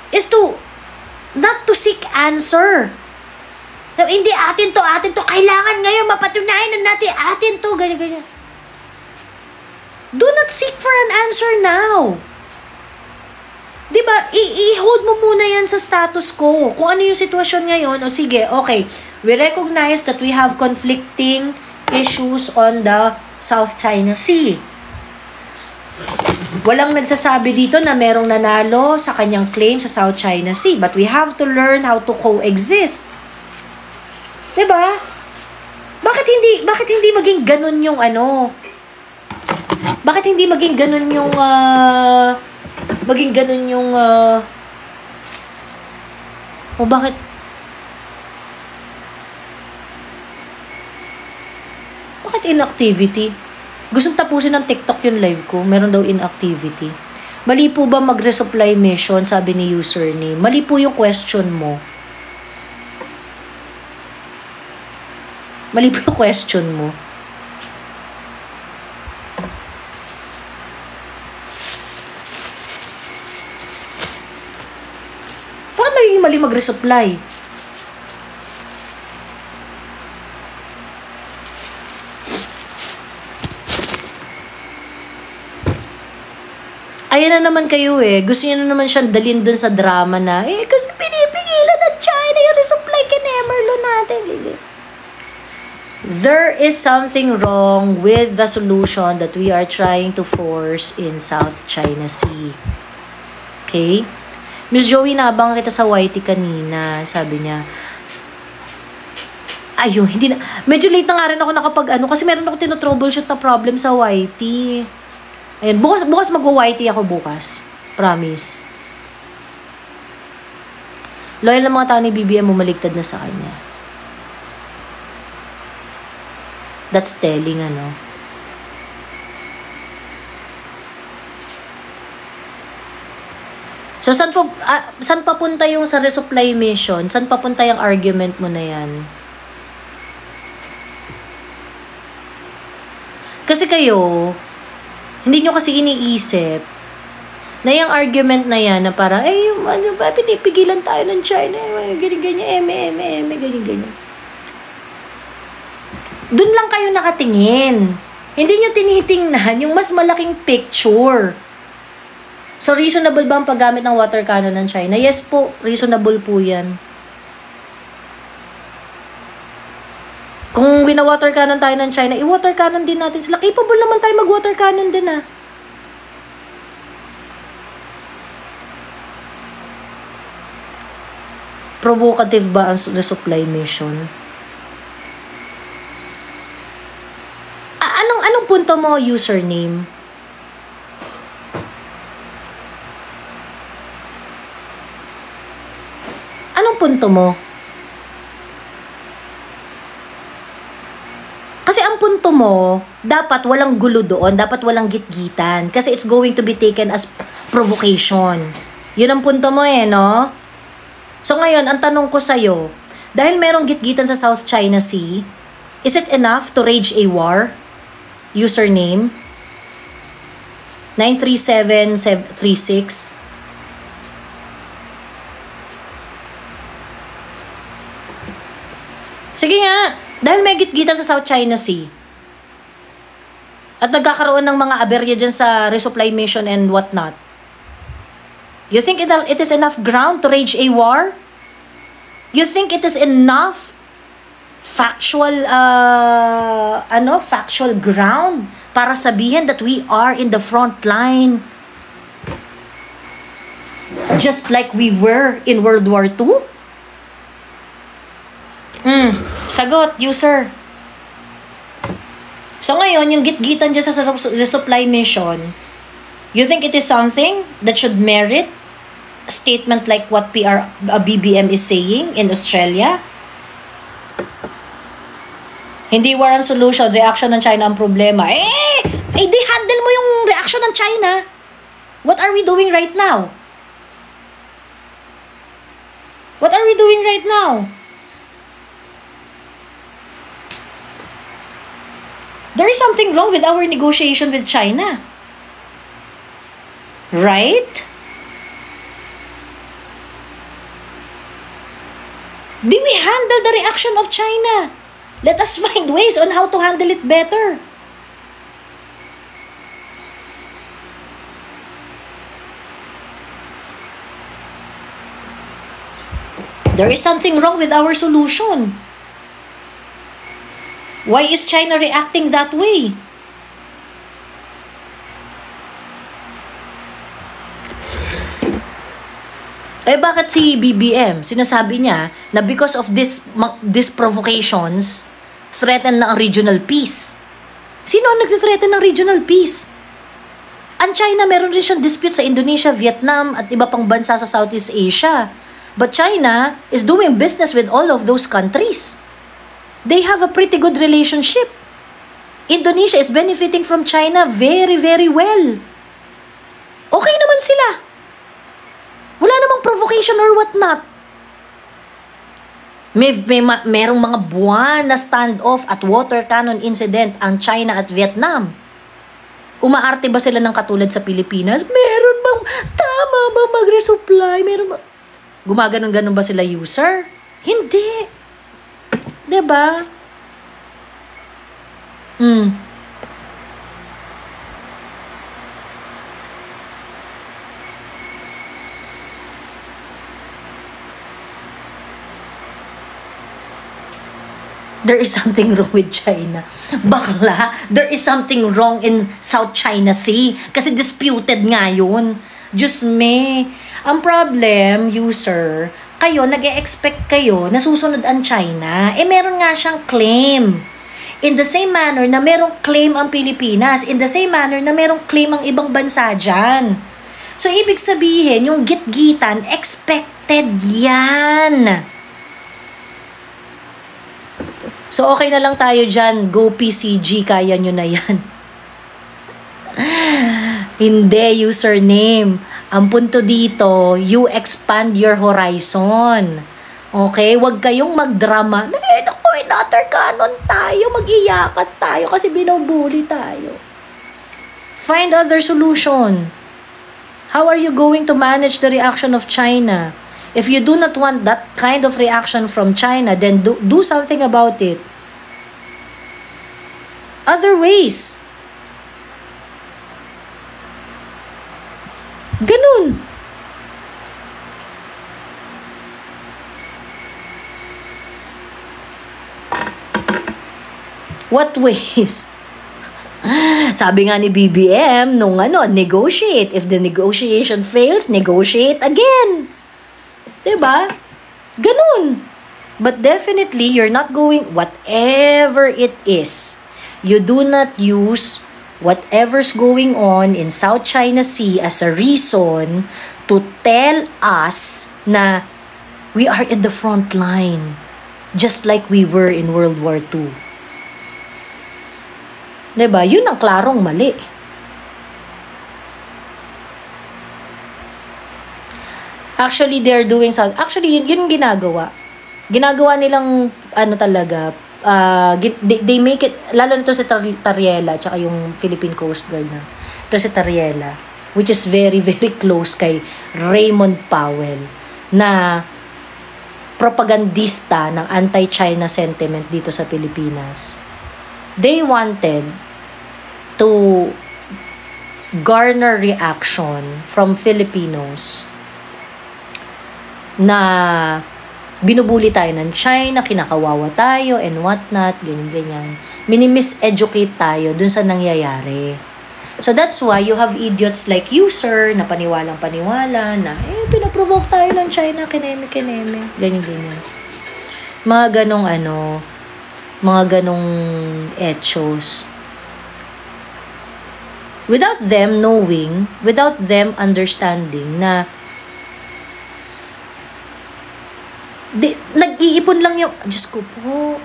is to not to seek answer. No, hindi, atin to. Kailangan ngayon mapatunayan na natin, atin to, ganyan. Do not seek for an answer now. Diba, i-hold mo muna yan sa status quo. Kung ano yung sitwasyon ngayon, o sige, okay, we recognize that we have conflicting issues on the South China Sea. Walang nagsasabi dito na merong nanalo sa kanyang claim sa South China Sea. But we have to learn how to coexist. Diba? Bakit hindi maging ganun yung Bakit hindi maging ganun yung bakit inactivity? Gustong tapusin ng TikTok yung live ko. Meron daw inactivity. Mali po ba mag-resupply mission? Sabi ni username. Mali po yung question mo. Mali po yung question mo. Bakit magiging mali mag-resupply? Ayan na naman kayo eh. Gusto niyo na naman siyang dalhin dun sa drama na, kasi pinipigilan ng China yung resupply kinemerlo natin. There is something wrong with the solution that we are trying to force in South China Sea. Okay? Miss Joey, nabang kita sa YT kanina. Sabi niya, ayun, hindi na, medyo late na nga rin ako kasi meron ako tinotroubleshoot na problem sa YT. Ayan, bukas mag-YT ako bukas. Promise. Loyal na mga tao ni BBM, bumaligtad na sa kanya. That's telling, So, saan papunta yung sa resupply mission? Saan papunta yung argument mo na yan? Kasi kayo, hindi nyo kasi iniisip na yung argument na yan na parang, pinipigilan tayo ng China, ganyan-ganyan, ganyan-ganyan. Doon lang kayo nakatingin. Hindi nyo tinitingnan yung mas malaking picture. So, reasonable ba ang paggamit ng water cannon ng China? Yes po, reasonable po yan. Kung wina-water cannon tayo ng China, i-water cannon din natin sila. Capable naman tayo mag-water cannon din Provocative ba ang resupply mission? Anong punto mo, username? Anong punto mo? Kasi ang punto mo, dapat walang gulo doon, dapat walang gitgitan. Kasi it's going to be taken as provocation. Yun ang punto mo no? So ngayon, ang tanong ko sa'yo, dahil merong gitgitan sa South China Sea, is it enough to rage a war? Username 93736. Sige nga, dahil may gitgitan sa South China Sea at nagkakaroon ng mga aberya dyan sa resupply mission and whatnot, you think it is enough ground to rage a war? You think it is enough factual ground para sabihin that we are in the front line just like we were in World War II? Sagot, user. So ngayon, yung gitgitan dyan sa supply mission, you think it is something that should merit a statement like what BBM is saying in Australia? Hindi war ang solution, reaction ng China ang problema. Di handle mo yung reaction ng China. What are we doing right now? What are we doing right now? There is something wrong with our negotiation with China. Right? Did we handle the reaction of China? Let us find ways on how to handle it better. There is something wrong with our solution. Why is China reacting that way? Bakit si BBM, sinasabi niya na because of these provocations, threaten na ang regional peace? Sino ang nagsithreaten ng regional peace? Ang China, meron rin siyang dispute sa Indonesia, Vietnam, at iba pang bansa sa Southeast Asia. But China is doing business with all of those countries. They have a pretty good relationship. Indonesia is benefiting from China very, very well. Okay naman sila. Wala namang provocation or whatnot. Merong mga buwan na standoff at water cannon incident ang China at Vietnam. Umaarte ba sila ng katulad sa Pilipinas? Meron bang, tama ba mag-resupply? Meron ba? Gumaganon-ganon ba sila, user? Hindi. Diba? There is something wrong with China. Bakla, there is something wrong in South China Sea. Kasi disputed nga yun. Diyos me. Ang problem, user, kayo, nag-e-expect kayo na susunod ang China. Meron nga siyang claim. In the same manner na merong claim ang Pilipinas. In the same manner na merong claim ang ibang bansa dyan. So, ibig sabihin, yung gitgitan, expected yan. So, okay na lang tayo dyan. Go PCG, kaya nyo na yan. Hindi, username. Ang punto dito, you expand your horizon. Okay? Huwag kayong magdrama. Naku, another canon tayo. Mag-iyakat tayo kasi binubuli tayo. Find other solution. How are you going to manage the reaction of China? If you do not want that kind of reaction from China, then do something about it. Other ways. Ganun. What ways? Sabi nga ni BBM, negotiate. If the negotiation fails, negotiate again. Diba? Ganun. But definitely, you're not going, whatever it is, you do not use whatever's going on in South China Sea as a reason to tell us na we are in the front line, just like we were in World War II. Diba? Yun ang klarong mali. Actually, they're doing something. Actually, yun yung ginagawa. Ginagawa nilang, ano talaga, they make it, lalo nito si Tariela, tsaka yung Philippine Coast Guard na. Ito si Tariela, which is very, very close kay Raymond Powell, na propagandista ng anti-China sentiment dito sa Pilipinas. They wanted to garner reaction from Filipinos na binubuli tayo ng China, kinakawawa tayo, and whatnot, ganyan-ganyan. Minimiseducate tayo dun sa nangyayari. So that's why you have idiots like you, sir, na paniwalang-paniwala, na, pinaprovoke tayo ng China, kineme, ganyan-ganyan. Mga ganong mga ganong etchos. Without them knowing, without them understanding na nag-iipon lang yung, Diyos ko po,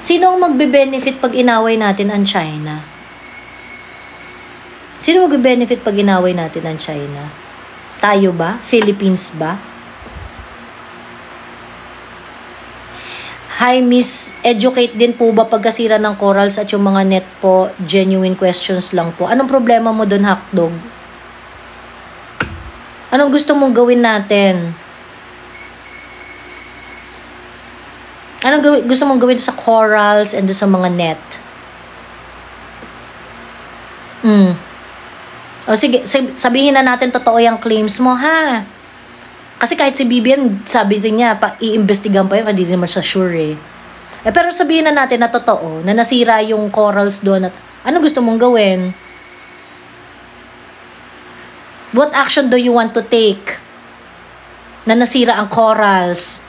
sino ang magbe-benefit pag inaway natin ang China? Sino magbe-benefit pag inaway natin ang China? Tayo ba? Philippines ba? Hi, Miss, educate din po ba pagkasira ng corals at yung mga net po? Genuine questions lang po. Anong problema mo doon, Hotdog? Anong gusto mong gawin natin? Anong gusto mong gawin sa corals and sa mga net? O sige, sabihin na natin totoo yung claims mo, ha? Kasi kahit si BBM, sabi niya, iimbestigahan pa yun, hindi naman siya sure eh. Pero sabihin na natin na totoo, na nasira yung corals doon, at ano gusto mong gawin? What action do you want to take na nasira ang corals?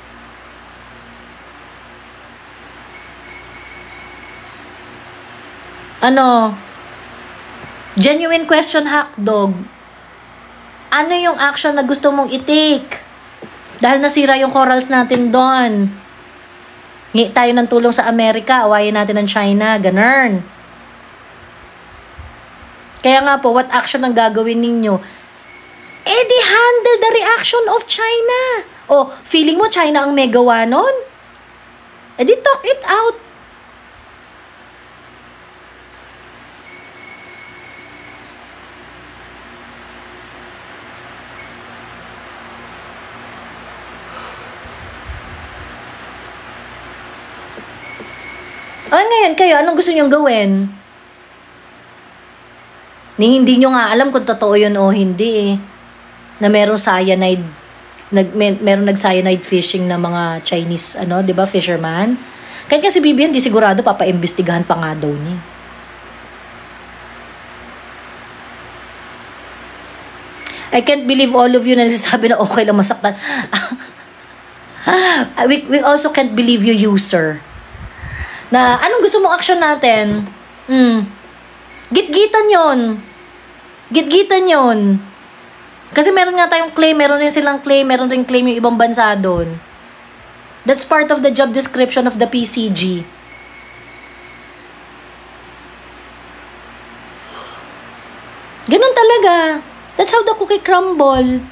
Genuine question, Hotdog. Ano yung action na gusto mong i-take? Dahil nasira yung corals natin doon. Ngi tayo ng tulong sa Amerika, awayin natin ng China, ganun. Kaya nga po, what action ang gagawin ninyo? Di handle the reaction of China. O, feeling mo China ang may gawa nun? Di talk it out. Ngayon kayo, anong gusto nyong gawin? Hindi nyo nga alam kung totoo yun o hindi na merong cyanide, merong nag-cyanide fishing na mga Chinese, di ba, fisherman? Kahit nga si BBM, di sigurado, papaimbestigahan pa nga daw niya. I can't believe all of you na nagsasabi na okay lang masaktan. We also can't believe you, user. Na anong gusto mong action natin? Gitgitan yon. Gitgitan yon. Kasi meron nga tayong claim, meron rin silang claim, meron rin claim yung ibang bansa doon. That's part of the job description of the PCG. Ganun talaga. That's how the cookie crumble.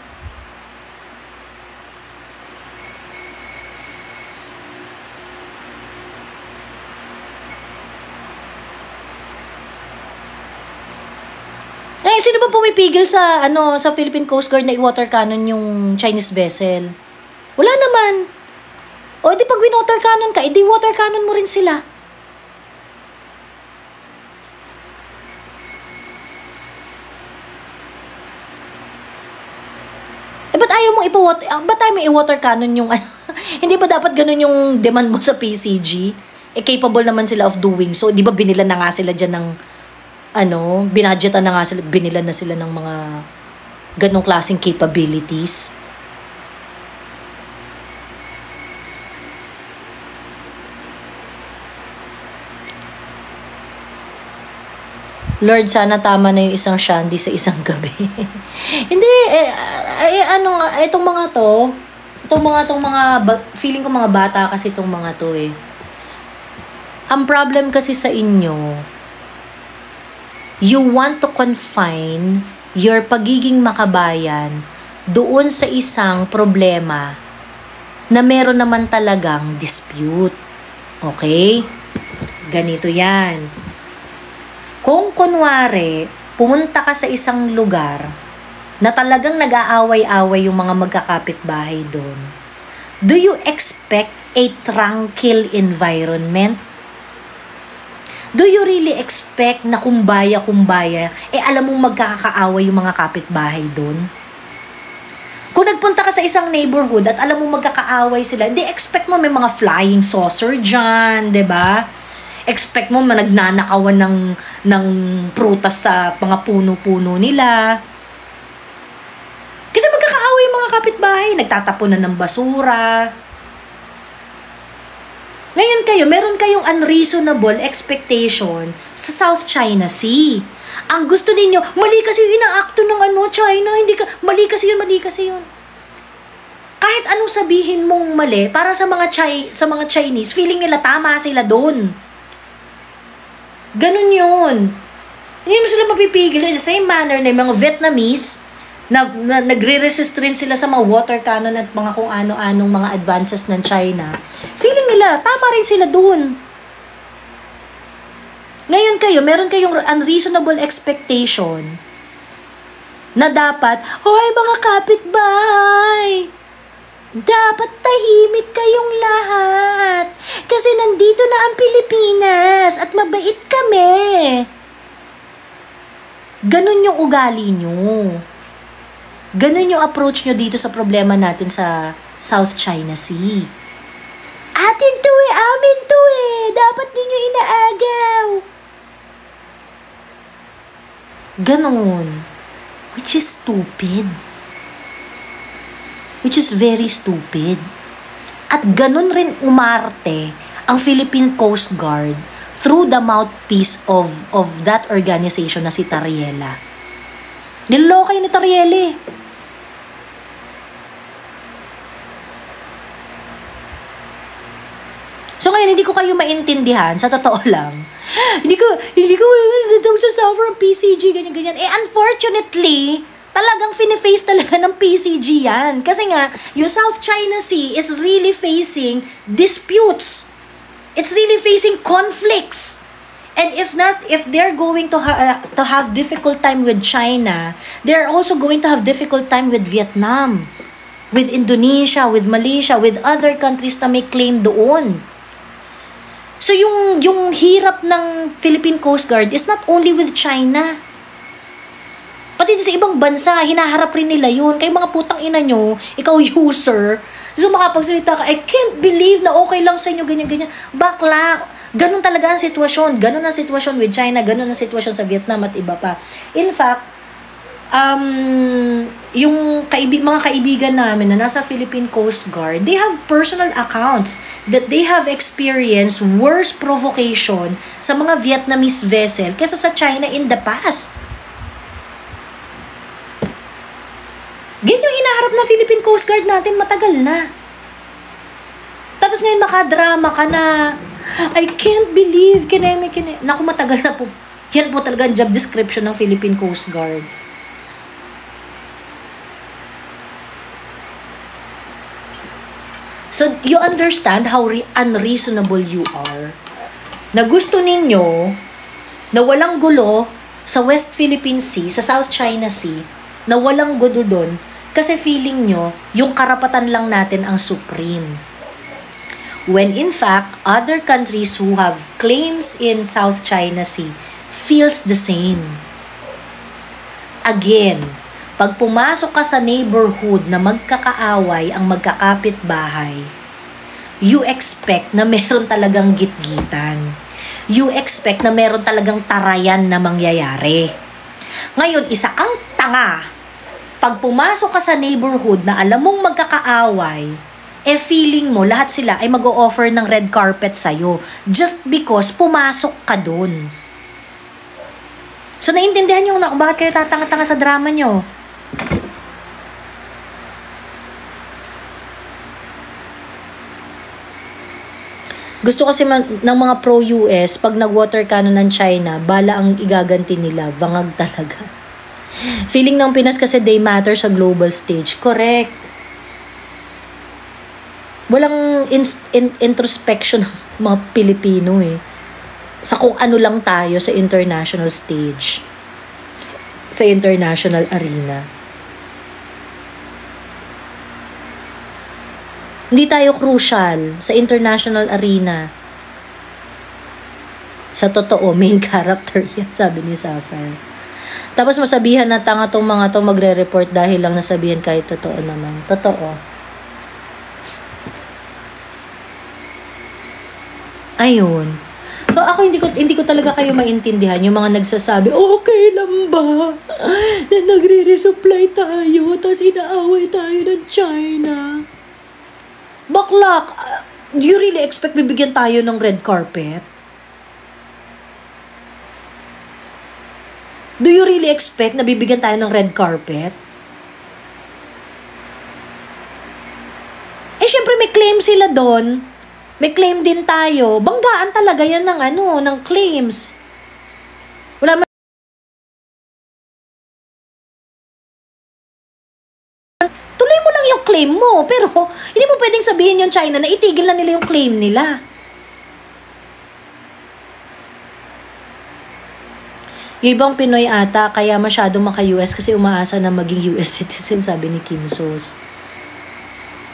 Sino ba pumipigil sa sa Philippine Coast Guard na i-water cannon yung Chinese vessel? Wala naman. O di pag win-water cannon ka, edi water cannon mo rin sila. Ba't ayaw mong ba't ayaw mong i-water cannon yung hindi ba dapat ganun yung demand mo sa PCG? Capable naman sila of doing so. Di ba binila na nga sila dyan ng binadgetan na nga sila, binilan na sila ng mga ganong klaseng capabilities. Lord, sana tama na yung isang shandy sa isang gabi. Hindi, itong mga feeling ko mga bata kasi itong mga to eh. Ang problem kasi sa inyo, you want to confine your pagiging makabayan doon sa isang problema na meron naman talagang dispute. Okay? Ganito yan. Kung kunwari, pumunta ka sa isang lugar na talagang nag-aaway-away yung mga magkakapitbahay doon, do you expect a tranquil environment? Do you really expect na kumbaya-kumbaya, alam mong magkakaaway yung mga kapitbahay doon? Kung nagpunta ka sa isang neighborhood at alam mong magkakaaway sila, di expect mo may mga flying saucer dyan, diba? Expect mo nagnanakawan ng prutas sa mga puno-puno nila. Kasi magkakaaway yung mga kapitbahay, nagtatapunan ng basura. Ngayon meron kayong unreasonable expectation sa South China Sea. Ang gusto ninyo, mali kasi yung inaakto ng China, mali kasi yun. Kahit anong sabihin mong mali, para sa mga Chinese, feeling nila tama sila doon. Ganun yun. Hindi mo sila mapipigil. In the same manner na yung mga Vietnamese, na nagre-resist rin sila sa mga water cannon at mga kung ano-anong mga advances ng China. Feeling nila, tama rin sila dun. Ngayon meron kayong unreasonable expectation na dapat, hoy mga kapitbahay, dapat tahimik kayong lahat kasi nandito na ang Pilipinas at mabait kami. Ganun yung ugali nyo. Ganun yung approach nyo dito sa problema natin sa South China Sea. Atin to amin to dapat din nyo inaagaw. Ganon. Which is stupid. Which is very stupid. At ganon rin umarte ang Philippine Coast Guard through the mouthpiece of that organization na si Tariela. Niloloko ni Tariela So ngayon, hindi ko kayo maintindihan, sa totoo lang. Hindi ko sa sobrang PCG, ganyan-ganyan. Unfortunately, talagang fini-face talaga ng PCG yan. Kasi nga, yung South China Sea is really facing disputes. It's really facing conflicts. And if they're going to have difficult time with China, they're also going to have difficult time with Vietnam, with Indonesia, with Malaysia, with other countries na may claim doon. So yung hirap ng Philippine Coast Guard is not only with China. Pati sa ibang bansa, hinaharap rin nila yun. Kaya mga putang ina nyo, ikaw user, so makapagsalita ka, I can't believe na okay lang sa inyo, ganyan-ganyan. Bakla, ganun talaga ang sitwasyon. Ganun ang sitwasyon with China, ganun ang sitwasyon sa Vietnam at iba pa. In fact, yung mga kaibigan namin na nasa Philippine Coast Guard, they have personal accounts that they have experienced worse provocation sa mga Vietnamese vessel kaysa sa China in the past. Ganyan yung hinaharap ng Philippine Coast Guard natin matagal na. Tapos ngayon makadrama ka na, I can't believe, naku, matagal na po. Yan po talaga ang job description ng Philippine Coast Guard. So, you understand how unreasonable you are. Na gusto ninyo na walang gulo sa West Philippine Sea, sa South China Sea, na walang gulo doon kasi feeling nyo yung karapatan lang natin ang supreme. When in fact, other countries who have claims in South China Sea feels the same. Again, pag pumasok ka sa neighborhood na magkakaaway ang magkakapit-bahay, you expect na meron talagang gitgitan. You expect na meron talagang tarayan na mangyayari. Ngayon, isa kang tanga. Pag pumasok ka sa neighborhood na alam mong magkakaaway, feeling mo lahat sila ay mag-o-offer ng red carpet sa'yo just because pumasok ka dun. So, naiintindihan nyo na kung bakit kayo tatanga-tanga sa drama nyo. Gusto kasi ng mga pro-US, pag nag-water cannon ng China, bala ang igaganti nila, bangag talaga. Feeling ng Pinas kasi they matter sa global stage. Correct. Walang introspection ng mga Pilipino eh. Sa kung ano lang tayo sa international stage. Sa international arena. Hindi tayo crucial sa international arena. Sa totoo, main character yan, sabi ni Sapphire. Tapos masabihan na tanga tong mga to magre-report dahil lang nasabihan kahit totoo naman. Totoo. Ayun. So ako hindi ko talaga kayo maintindihan yung mga nagsasabi, okay lang ba na nagre-resupply tayo tapos inaaway tayo ng China? Baklak, do you really expect bibigyan tayo ng red carpet? Do you really expect na bibigyan tayo ng red carpet? Eh, syempre may claim sila doon. May claim din tayo. Banggaan talaga yan ng claims. Wala man. Tuloy mo lang yung claim mo. Pero, hindi mo pwedeng sabihin yung China na itigil na nila yung claim nila. Yung ibang Pinoy ata, kaya masyadong maka-US kasi umaasa na maging US citizen, sabi ni Kim Sos.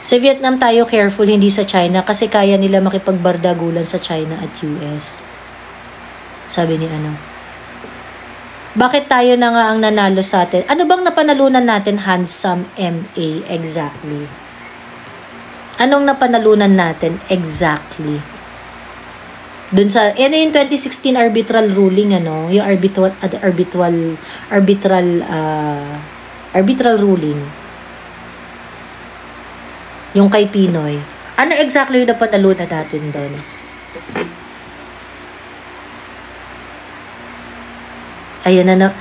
Sa Vietnam tayo careful, hindi sa China, kasi kaya nila makipagbardagulan sa China at US. Sabi ni ano. Bakit tayo na nga ang nanalo sa atin? Ano bang napanalunan natin, handsome MA, exactly? Anong napanalunan natin, exactly? Dun sa, yung 2016 arbitral ruling, yung arbitral ruling. Yung kay Pinoy. Ano exactly yung napanalunan natin doon? Ayan na.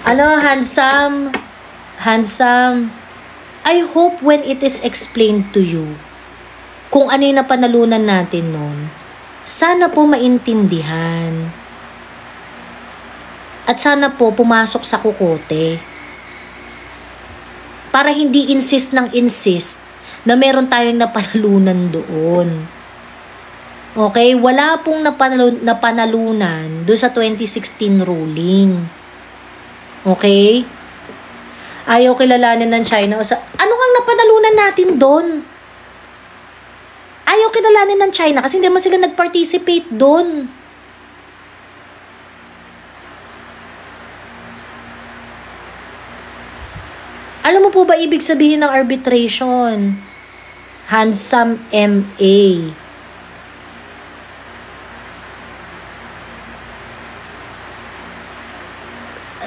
Handsome. I hope when it is explained to you, kung ano yung napanalunan natin noon, sana po maintindihan. At sana po pumasok sa kukote. Para hindi insist na meron tayong napanalunan doon. Okay? Wala pong napanalunan doon sa 2016 ruling. Okay? Ayaw kilalanin ng China. Ano ang napanalunan natin doon? Ayaw kilalanin ng China kasi hindi naman sila nag-participate doon. Alam mo po ba ibig sabihin ng arbitration? Handsome MA.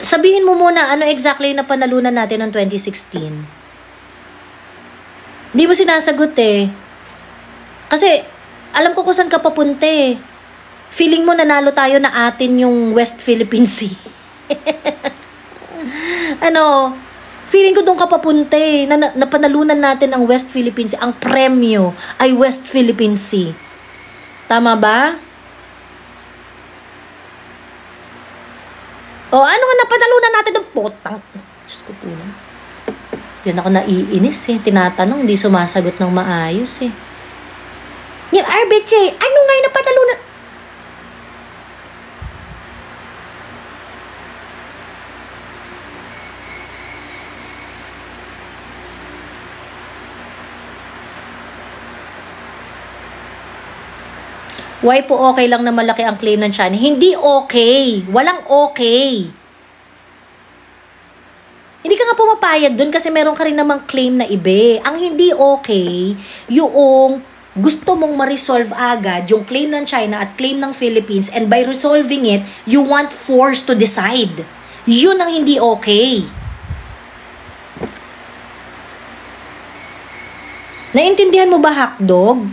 Sabihin mo muna ano exactly na panalunan natin ng 2016. Hindi mo sinasagot eh. Kasi alam ko kung saan ka papunta eh. Feeling mo nanalo tayo na atin yung West Philippine Sea. Feeling ko doon ka papunta eh. Napanalunan natin ang West Philippine Sea. Ang premyo ay West Philippine Sea. Tama ba? O ano nga napanalunan natin ng potang? Diyos ko po. Diyan ako naiinis eh. Tinatanong, hindi sumasagot ng maayos eh. Yung RBJ, ano nga yung napanalunan? Why po okay lang na malaki ang claim ng China? Hindi okay. Walang okay. Hindi ka nga pumapayag dun kasi meron ka rin namang claim na iba. Ang hindi okay, yung gusto mong ma-resolve agad yung claim ng China at claim ng Philippines, and by resolving it, you want force to decide. Yun ang hindi okay. Naintindihan mo ba, Hakdog?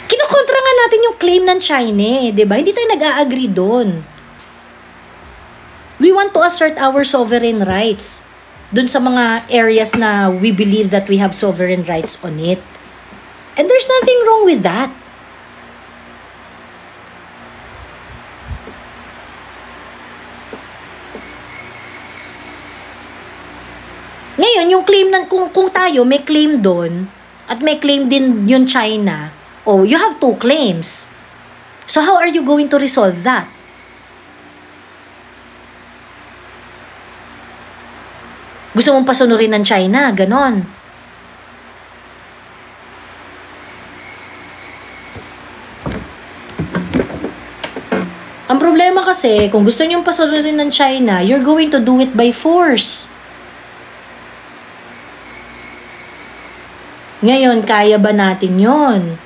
Kinokontra nga natin yung claim ng China, di ba? Hindi tayo nag-a-agree doon. We want to assert our sovereign rights dun sa mga areas na we believe that we have sovereign rights on it. And there's nothing wrong with that. Ngayon, yung claim kung tayo may claim doon at may claim din yung China, oh, you have two claims. So how are you going to resolve that? Gusto mong pasunurin ng China, ganon. Ang problema kasi, kung gusto niyong pasunurin ng China, you're going to do it by force. Ngayon, kaya ba natin yon?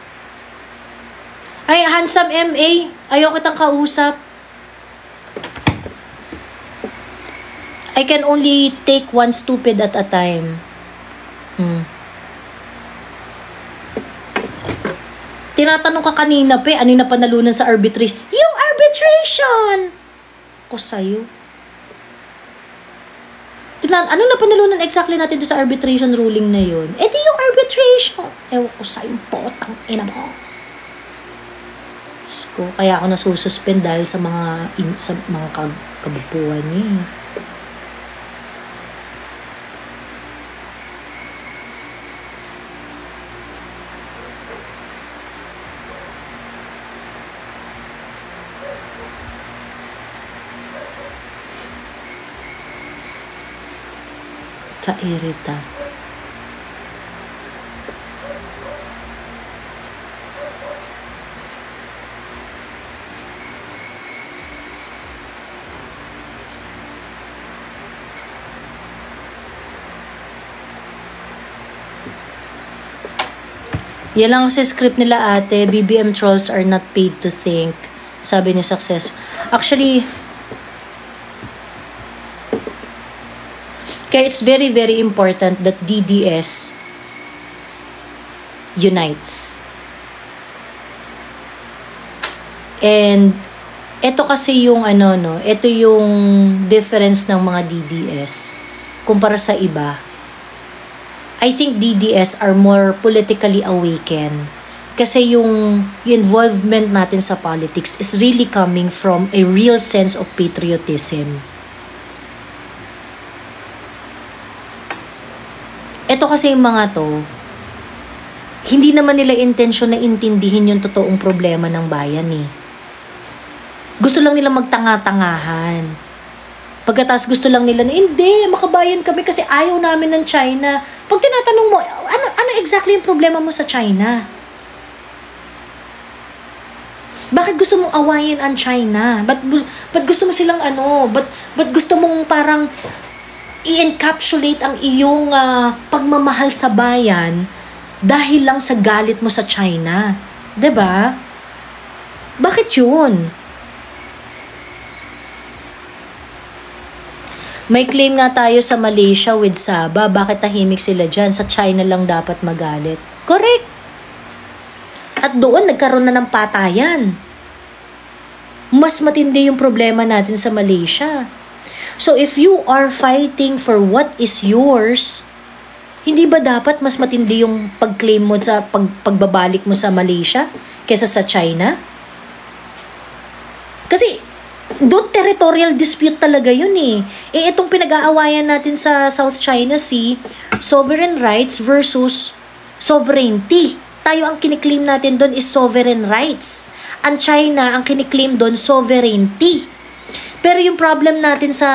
Ay, handsome MA, ayaw kitang kausap. I can only take one stupid at a time. Tinatanong ka kanina pa, ano yung napanalunan sa arbitration? Yung arbitration! Ko sa'yo. Ano na panalunan exactly natin doon sa arbitration ruling na yun? Eh di yung arbitration. Ewan ko sa yung potang ina mo. So, kaya ako nasususpend dahil sa mga kabupuan niya. Kairita. Yan lang kasi script nila ate, BBM trolls are not paid to think. Sabi ni Success. Actually, kaya it's very, very important that DDS unites. And ito kasi yung ito yung difference ng mga DDS kumpara sa iba. I think DDS are more politically awakened. Kasi yung involvement natin sa politics is really coming from a real sense of patriotism. Ito kasi yung mga to, hindi naman nila intensyon na intindihin yung totoong problema ng bayan eh. Gusto lang nila magtanga-tangahan. Pagkatapos gusto lang nila na, hindi, makabayan kami kasi ayaw namin ng China. Pag tinatanong mo, ano exactly yung problema mo sa China? Bakit gusto mong awayin ang China? Ba't gusto mo silang ba't gusto mong parang i-encapsulate ang iyong pagmamahal sa bayan dahil lang sa galit mo sa China? 'Di ba? Bakit yun? May claim nga tayo sa Malaysia with Sabah. Bakit tahimik sila dyan? Sa China lang dapat magalit. Correct. At doon nagkaroon na ng patayan. Mas matindi yung problema natin sa Malaysia. So if you are fighting for what is yours, hindi ba dapat mas matindi yung pag-claim mo sa pagbabalik mo sa Malaysia kaysa sa China? Kasi doon territorial dispute talaga yun eh. Itong pinag-aawayan natin sa South China Sea, sovereign rights versus sovereignty. Tayo ang kiniklaim natin doon is sovereign rights. Ang China, ang kiniklaim doon, sovereignty. Pero yung problem natin sa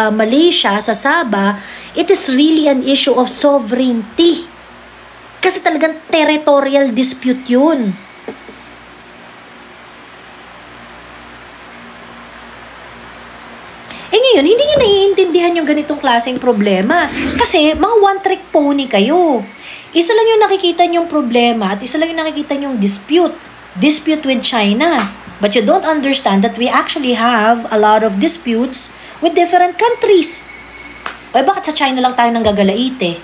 Malaysia, sa Sabah, it is really an issue of sovereignty. Kasi talagang territorial dispute yun. Ngayon, hindi nyo naiintindihan yung ganitong klaseng problema. Kasi mga one-trick pony kayo. Isa lang yung nakikita nyong problema at isa lang yung nakikita nyong dispute. Dispute with China. But you don't understand that we actually have a lot of disputes with different countries. O bakit sa China lang tayo nanggagalait eh?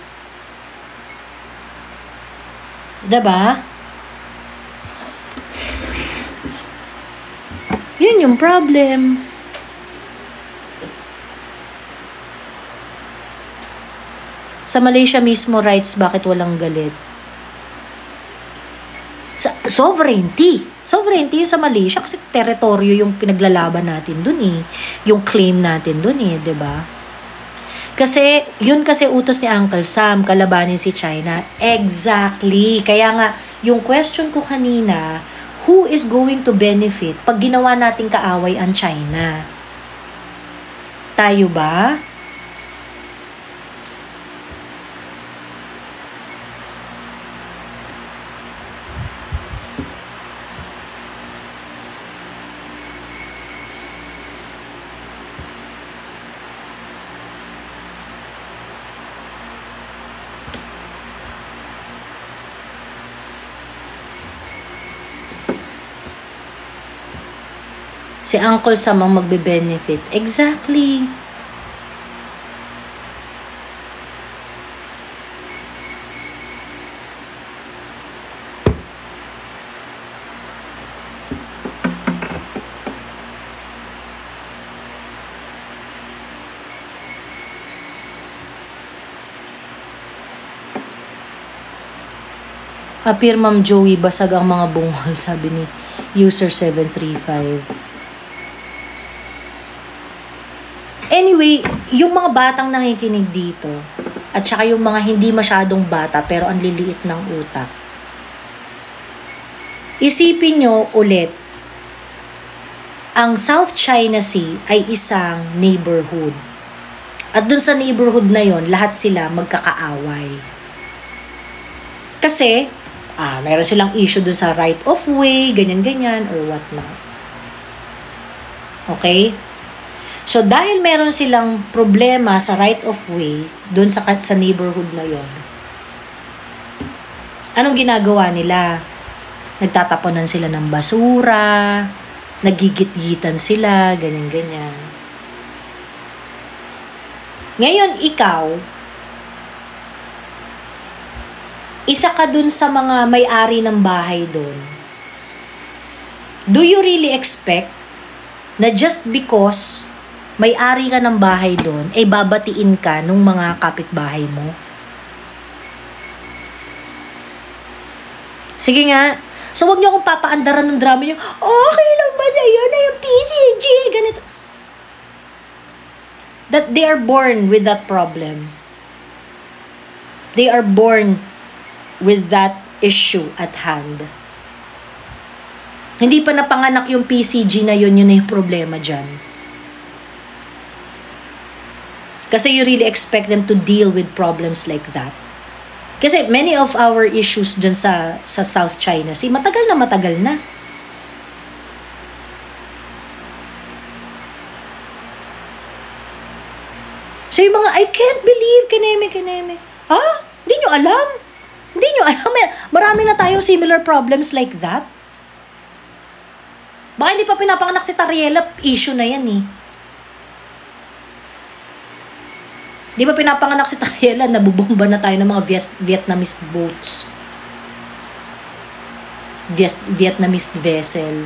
Diba? Yun yung problem. Sa Malaysia mismo rights, bakit walang galit? sovereignty. Sovereignty yung sa Malaysia kasi teritoryo yung pinaglalaban natin dun eh. Yung claim natin dun eh, 'di ba? Kasi, yun kasi utos ni Uncle Sam, kalabanin si China. Exactly. Kaya nga, yung question ko kanina, who is going to benefit pag ginawa nating kaaway ang China? Tayo ba? Si Uncle Sam ang magbe-benefit. Exactly. Appear Ma'am Joey, basag ang mga bungol, sabi ni user 735. Anyway, yung mga batang nakikinig dito, at saka yung mga hindi masyadong bata pero ang liliit ng utak, isipin nyo ulit, ang South China Sea ay isang neighborhood. At dun sa neighborhood na yon, lahat sila magkakaaway. Kasi, meron silang issue dun sa right of way, ganyan-ganyan, or what not. Okay? So, dahil meron silang problema sa right of way, dun sa neighborhood na yon, anong ginagawa nila? Nagtataponan sila ng basura, nagigit-gitan sila, ganyan-ganyan. Ngayon, ikaw, isa ka dun sa mga may-ari ng bahay dun. Do you really expect na just because may-ari ka ng bahay dun, ay babatiin ka nung mga kapitbahay mo? Sige nga. So, wag niyo akong papaandaran ng drama niyo. Okay lang ba sa'yo na yung PCG? Ganito. That they are born with that problem. They are born with that issue at hand. Hindi pa napanganak yung PCG na yun na yung problema dyan. Kasi you really expect them to deal with problems like that. Kasi many of our issues dyan sa South China Sea, matagal na. So yung mga, I can't believe, kineme. Ha? Hindi nyo alam? Marami na tayong similar problems like that. Baka hindi pa pinapanganak si Tariela, issue na yan eh. Di ba pinapanganak si Tariela, nabubomba na tayo ng mga Vietnamese boats. Vietnamese vessel.